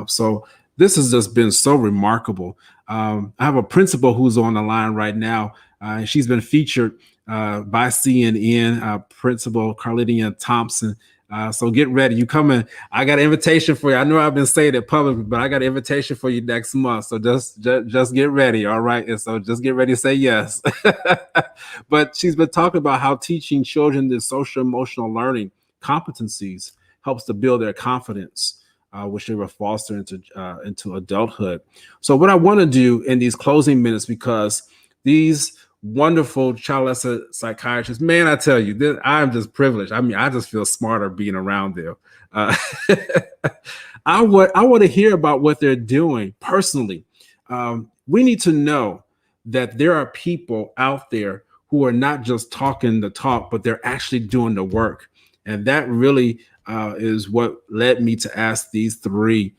S1: So this has just been so remarkable. I have a principal who's on the line right now. She's been featured by CNN, Principal Carlidia Thompson. So get ready. You coming? I got an invitation for you. I know I've been saying it publicly, but I got an invitation for you next month. So just get ready. All right. And so just get ready to say yes. But she's been talking about how teaching children the social emotional learning competencies helps to build their confidence, which they will foster into adulthood. So what I want to do in these closing minutes, because these wonderful child adolescent psychiatrists, man, I tell you, I'm just privileged. I mean, I just feel smarter being around them. I want to hear about what they're doing personally. We need to know that there are people out there who are not just talking the talk, but they're actually doing the work. And that really is what led me to ask these three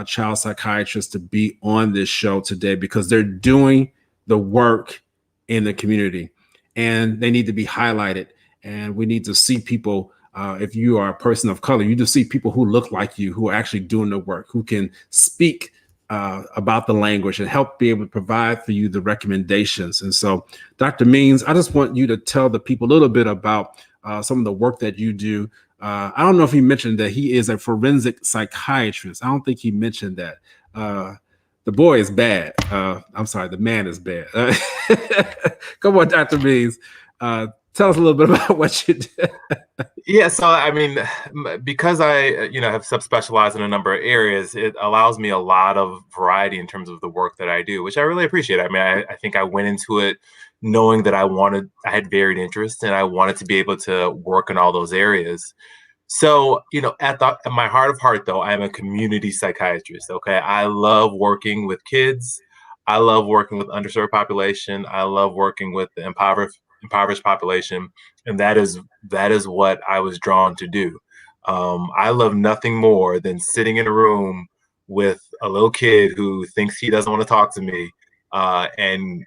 S1: child psychiatrists to be on this show today, because they're doing the work in the community and they need to be highlighted. And we need to see people, if you are a person of color, you just see people who look like you, who are actually doing the work, who can speak about the language and help be able to provide for you the recommendations. And so, Dr. Means, I just want you to tell the people a little bit about some of the work that you do. I don't know if he mentioned that he is a forensic psychiatrist. I don't think he mentioned that. The boy is bad. I'm sorry, the man is bad. Come on, Dr. Means. Tell us a little bit about what you do.
S4: Yeah, so I mean, because I, have subspecialized in a number of areas, it allows me a lot of variety in terms of the work that I do, which I really appreciate. I mean, I think I went into it knowing that I had varied interests and I wanted to be able to work in all those areas. So, at my heart of heart, though, I'm a community psychiatrist. Okay. I love working with kids. I love working with underserved population. I love working with the impoverished population. And that is what I was drawn to do. I love nothing more than sitting in a room with a little kid who thinks he doesn't want to talk to me, and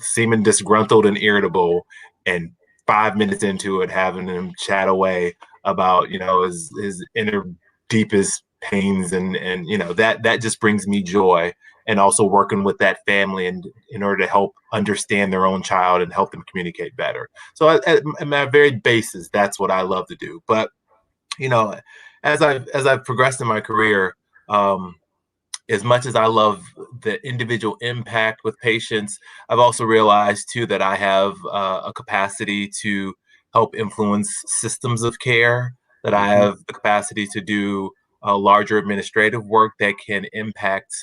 S4: seeming disgruntled and irritable, and 5 minutes into it, having him chat away about his inner deepest pains, and that just brings me joy. And also working with that family and in order to help understand their own child and help them communicate better. So at my very basis, that's what I love to do. But as I've progressed in my career, as much as I love the individual impact with patients, I've also realized too that I have a capacity to help influence systems of care, that I have the capacity to do larger administrative work that can impact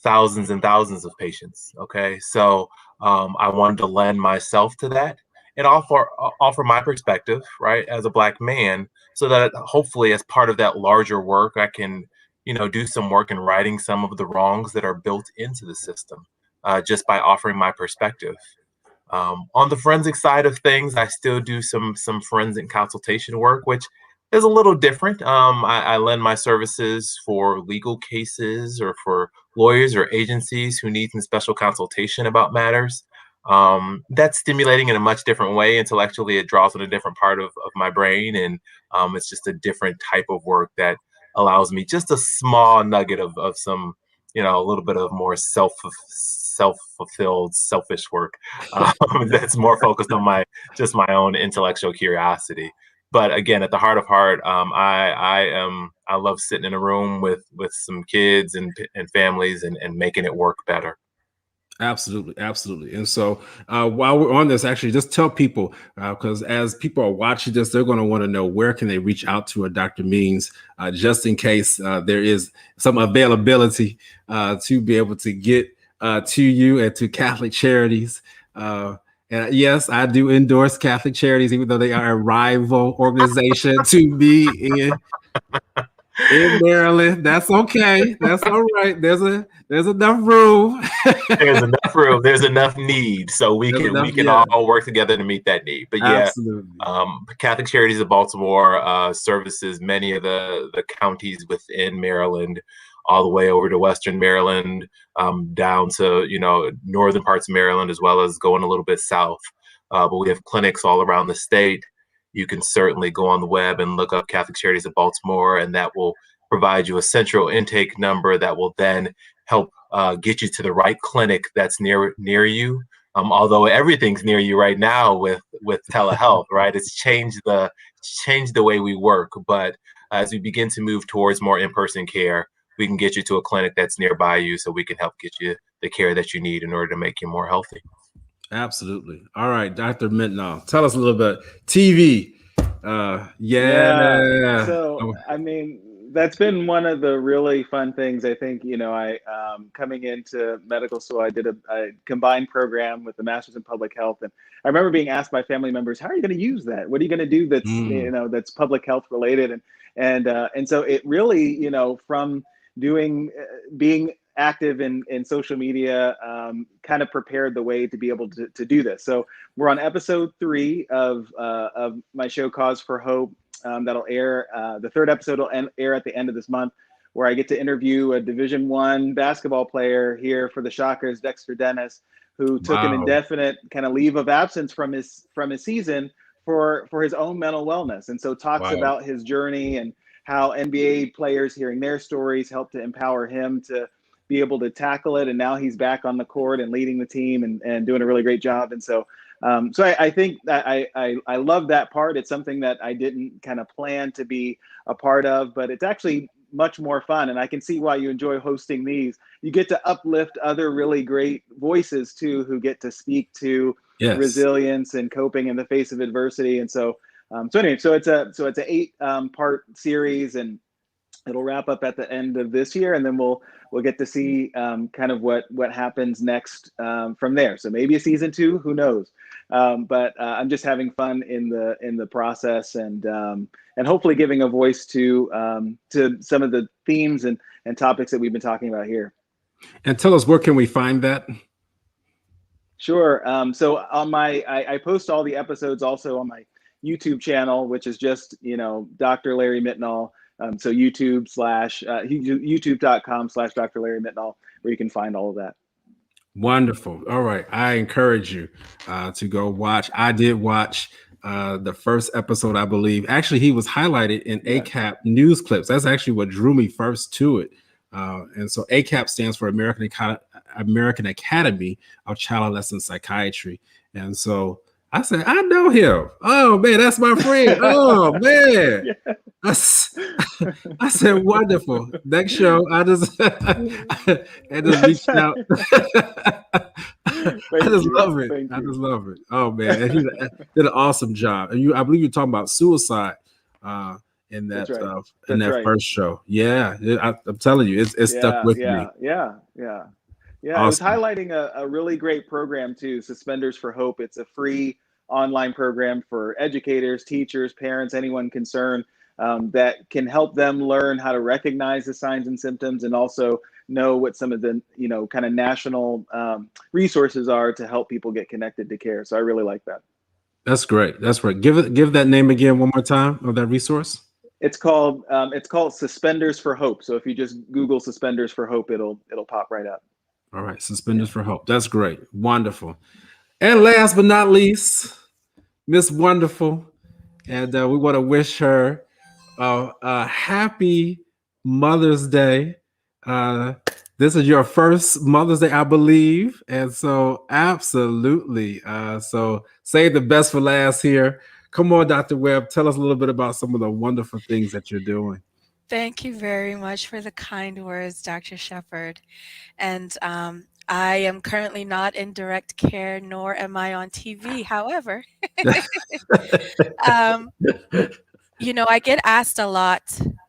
S4: thousands and thousands of patients. Okay, so I wanted to lend myself to that and offer my perspective, right, as a Black man, so that hopefully, as part of that larger work, I can do some work in righting some of the wrongs that are built into the system, just by offering my perspective. On the forensic side of things, I still do some forensic consultation work, which is a little different. I lend my services for legal cases or for lawyers or agencies who need some special consultation about matters. That's stimulating in a much different way. Intellectually, it draws on a different part of my brain, and it's just a different type of work that allows me just a small nugget of some, a little bit of more self-fulfilled, selfish work that's more focused on my own intellectual curiosity. But again, at the heart of heart, I love sitting in a room with some kids and families and making it work better.
S1: Absolutely, absolutely. And so while we're on this, actually, just tell people, because as people are watching this, they're going to want to know where can they reach out to a Dr. Means, just in case there is some availability to be able to get to you and to Catholic Charities. And yes, I do endorse Catholic Charities, even though they are a rival organization to me in Maryland. That's okay. That's all right. There's enough room.
S4: There's enough room. There's enough need, so we can all work together to meet that need. But yeah,
S1: absolutely.
S4: Catholic Charities of Baltimore services many of the counties within Maryland, all the way over to Western Maryland, down to northern parts of Maryland, as well as going a little bit south. But we have clinics all around the state. You can certainly go on the web and look up Catholic Charities of Baltimore, and that will provide you a central intake number that will then help get you to the right clinic that's near you. Although everything's near you right now with telehealth, right? It's changed the way we work. But as we begin to move towards more in-person care, we can get you to a clinic that's nearby you, so we can help get you the care that you need in order to make you more healthy.
S1: Absolutely. All right, Dr. Mitnall, tell us a little bit. TV. Yeah.
S3: So, I mean, that's been one of the really fun things. I think, I coming into medical school, I did a combined program with the Master's in Public Health. And I remember being asked by family members, how are you going to use that? What are you going to do that's, that's public health related? And so it really, from being active in social media, kind of prepared the way to be able to do this. So we're on episode 3 of my show Cause for Hope. That'll air. The 3rd episode will air at the end of this month, where I get to interview a Division I basketball player here for the Shockers, Dexter Dennis, who took an indefinite kind of leave of absence from his season for his own mental wellness. And so talks about his journey and how NBA players hearing their stories helped to empower him to be able to tackle it. And now he's back on the court and leading the team and doing a really great job. And so, I think that I love that part. It's something that I didn't kind of plan to be a part of, but it's actually much more fun. And I can see why you enjoy hosting these. You get to uplift other really great voices too, who get to speak to
S1: Yes.
S3: resilience and coping in the face of adversity. And so, anyway, so it's a 8 part series, and it'll wrap up at the end of this year, and then we'll get to see kind of what happens next from there. So maybe a season 2, who knows? But I'm just having fun in the process, and hopefully giving a voice to some of the themes and topics that we've been talking about here.
S1: And tell us, where can we find that?
S3: Sure. So on my, I post all the episodes also on my YouTube channel, which is just, Dr. Larry Mittenall. So youtube.com/Dr. Larry Mittenall, where you can find all of that.
S1: Wonderful. All right. I encourage you to go watch. I did watch the first episode, I believe. Actually, he was highlighted in ACAP news clips. That's actually what drew me first to it. And so ACAP stands for American Academy of Child Adolescent Psychiatry. And so I said, I know him. Oh, man, that's my friend. Oh, man. Yeah. I said, wonderful. Next show, I just reached out. I just love it. I just love it. Oh, man. And he did an awesome job. And I believe you're talking about suicide in that first show. Yeah. I'm telling you, it's stuck with me.
S3: Yeah. Awesome. I was highlighting a really great program too, Suspenders for Hope. It's a free online program for educators, teachers, parents, anyone concerned, that can help them learn how to recognize the signs and symptoms, and also know what some of the kind of national resources are to help people get connected to care. So I really like that.
S1: That's great. That's right. Give that name again one more time of that resource.
S3: It's called Suspenders for Hope. So if you just Google Suspenders for Hope, it'll pop right up.
S1: All right, Suspenders for Hope. That's great. Wonderful. And last but not least, Miss Wonderful. And we want to wish her a happy Mother's Day. This is your first Mother's Day, I believe. And so absolutely. So save the best for last here. Come on, Dr. Webb, tell us a little bit about some of the wonderful things that you're doing.
S2: Thank you very much for the kind words, Dr. Shepard. And I am currently not in direct care, nor am I on TV. However, I get asked a lot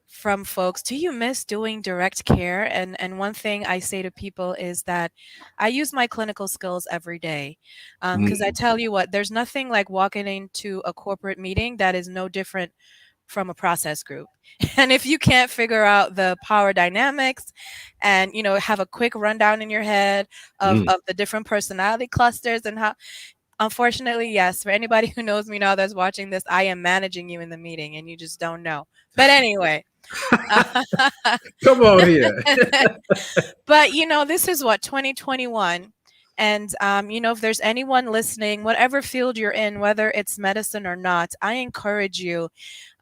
S2: from folks, do you miss doing direct care? And one thing I say to people is that I use my clinical skills every day. Because I tell you what, there's nothing like walking into a corporate meeting that is no different from a process group. And if you can't figure out the power dynamics and, have a quick rundown in your head of the different personality clusters and how, unfortunately, yes, for anybody who knows me now that's watching this, I am managing you in the meeting and you just don't know. But anyway.
S1: Come on here.
S2: But, this is 2021. And, if there's anyone listening, whatever field you're in, whether it's medicine or not, I encourage you,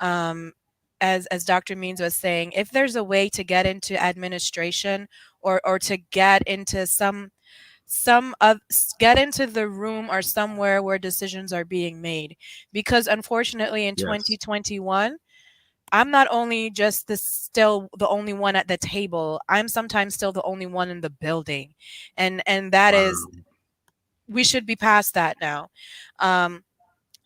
S2: as Dr. Means was saying, if there's a way to get into administration or to get into get into the room or somewhere where decisions are being made, because unfortunately in 2021, I'm not only just still the only one at the table, I'm sometimes still the only one in the building. And that is, we should be past that now.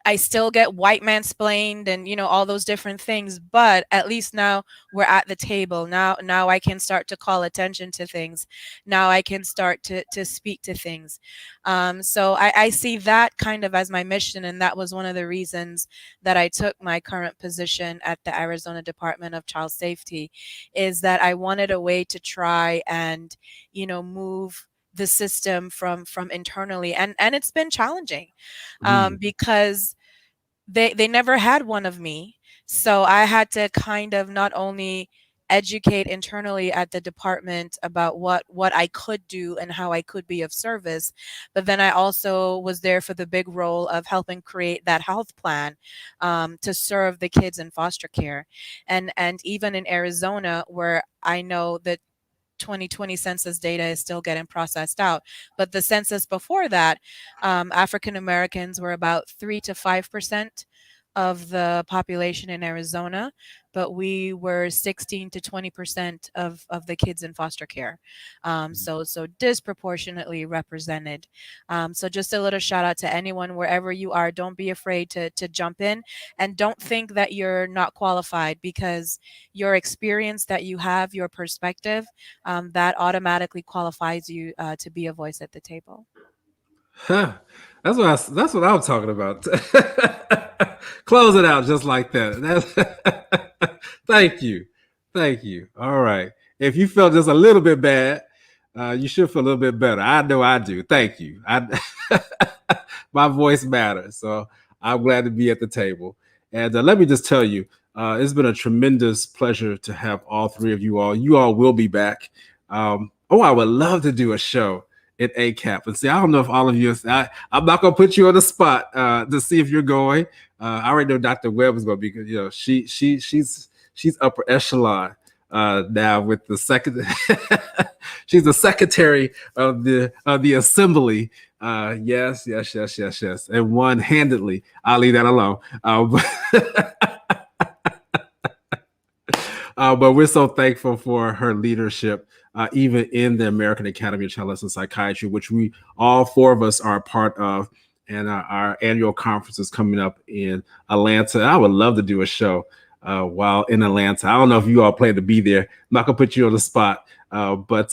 S2: I still get white mansplained and, all those different things, but at least now we're at the table. Now I can start to call attention to things. Now I can start to speak to things. So I see that kind of as my mission. And that was one of the reasons that I took my current position at the Arizona Department of Child Safety, is that I wanted a way to try and, move the system from internally, and it's been challenging because they never had one of me. So I had to kind of not only educate internally at the department about what I could do and how I could be of service, but then I also was there for the big role of helping create that health plan to serve the kids in foster care. And even in Arizona, where I know that 2020 census data is still getting processed out. But the census before that, African Americans were about 3 to 5% of the population in Arizona, but we were 16 to 20% of the kids in foster care. So disproportionately represented. So just a little shout out to anyone wherever you are. Don't be afraid to jump in, and don't think that you're not qualified, because your experience that you have, your perspective, that automatically qualifies you to be a voice at the table.
S1: Huh. That's what I'm talking about. Close it out just like that. Thank you. All right. If you felt just a little bit bad, you should feel a little bit better. I know I do. Thank you. My voice matters, so I'm glad to be at the table. And let me just tell you, it's been a tremendous pleasure to have all three of you all. You all will be back. I would love to do a show at ACAP. And see, I don't know if all of you, I'm not going to put you on the spot to see if you're going. I already know Dr. Webb is going to be, she's upper echelon now with the second. She's the secretary of the assembly. Yes. And one-handedly, I'll leave that alone. But we're so thankful for her leadership, even in the American Academy of Child Adolescent Psychiatry, which we all four of us are a part of. And our annual conference is coming up in Atlanta. I would love to do a show while in Atlanta. I don't know if you all plan to be there. I'm not gonna put you on the spot, but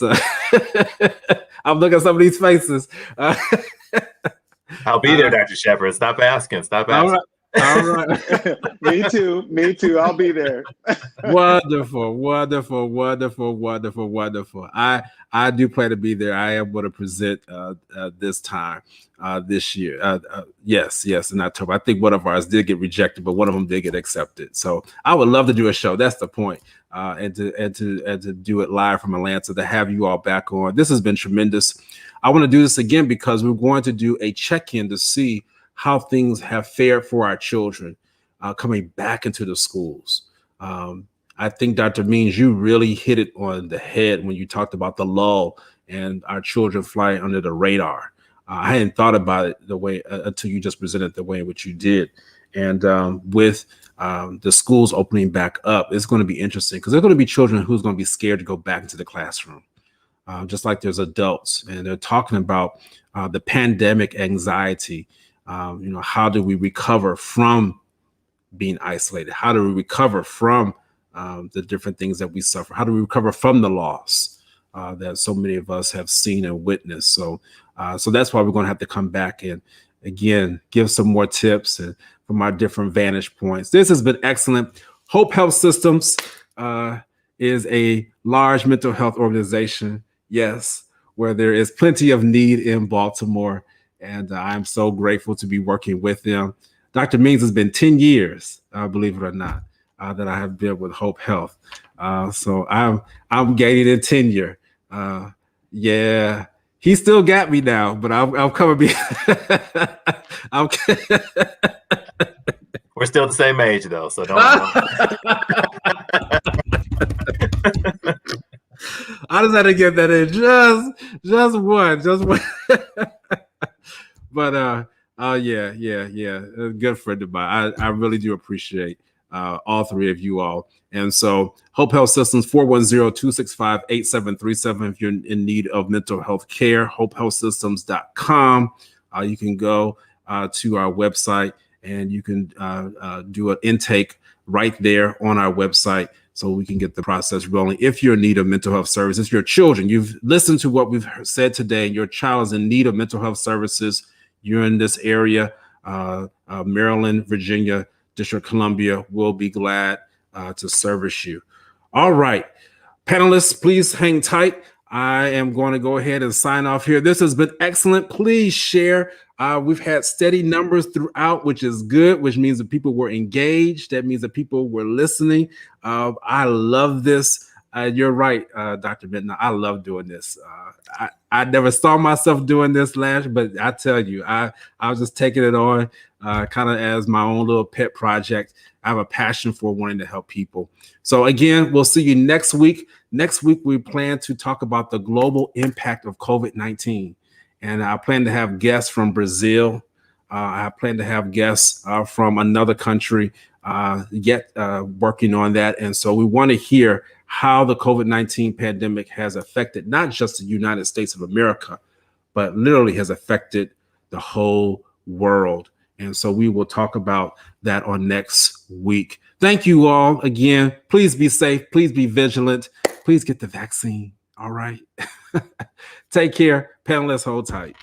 S1: I'm looking at some of these faces.
S4: I'll be there, Dr. Shepard. Stop asking.
S1: All right.
S3: Me too. I'll be there.
S1: Wonderful. I do plan to be there. I am going to present this time this year. Yes, in October. I think one of ours did get rejected, but one of them did get accepted. So I would love to do a show. That's the point. And to do it live from Atlanta, to have you all back on. This has been tremendous. I want to do this again because we're going to do a check-in to see how things have fared for our children coming back into the schools. I think, Dr. Means, you really hit it on the head when you talked about the lull and our children flying under the radar. I hadn't thought about it the way until you just presented the way in which you did. And with the schools opening back up, it's going to be interesting because there's going to be children who's going to be scared to go back into the classroom, just like there's adults. And they're talking about the pandemic anxiety. How do we recover from being isolated? How do we recover from the different things that we suffer? How do we recover from the loss that so many of us have seen and witnessed? So that's why we're going to have to come back and, again, give some more tips and from our different vantage points. This has been excellent. Hope Health Systems is a large mental health organization, yes, where there is plenty of need in Baltimore. And I'm so grateful to be working with them. Dr. Means, has been 10 years, believe it or not, that I have been with Hope Health. So I'm gaining in tenure. Yeah, he still got me now, but I'm coming.
S4: We're still the same age, though, so don't.
S1: I just had to get that in just one. But yeah, a good friend of mine. I really do appreciate all three of you all. And so Hope Health Systems, 410-265-8737 if you're in need of mental health care, hopehealthsystems.com. You can go to our website and you can do an intake right there on our website so we can get the process rolling. If you're in need of mental health services, your children, you've listened to what we've said today, and your child is in need of mental health services, you're in this area, Maryland, Virginia, District of Columbia, will be glad to service you. All right, panelists, please hang tight. I am going to go ahead and sign off here. This has been excellent. Please share. We've had steady numbers throughout, which is good, which means that people were engaged. That means that people were listening. I love this. You're right, Dr. Benton. I love doing this. I never saw myself doing this last, but I tell you, I was just taking it on kind of as my own little pet project. I have a passion for wanting to help people. So again, we'll see you next week. Next week, we plan to talk about the global impact of COVID-19. And I plan to have guests from Brazil. I plan to have guests from another country yet working on that. And so we want to hear how the COVID-19 pandemic has affected not just the United States of America, but literally has affected the whole world. And so we will talk about that on next week. Thank you all again. Please be safe. Please be vigilant. Please get the vaccine. All right. Take care. Panelists, hold tight.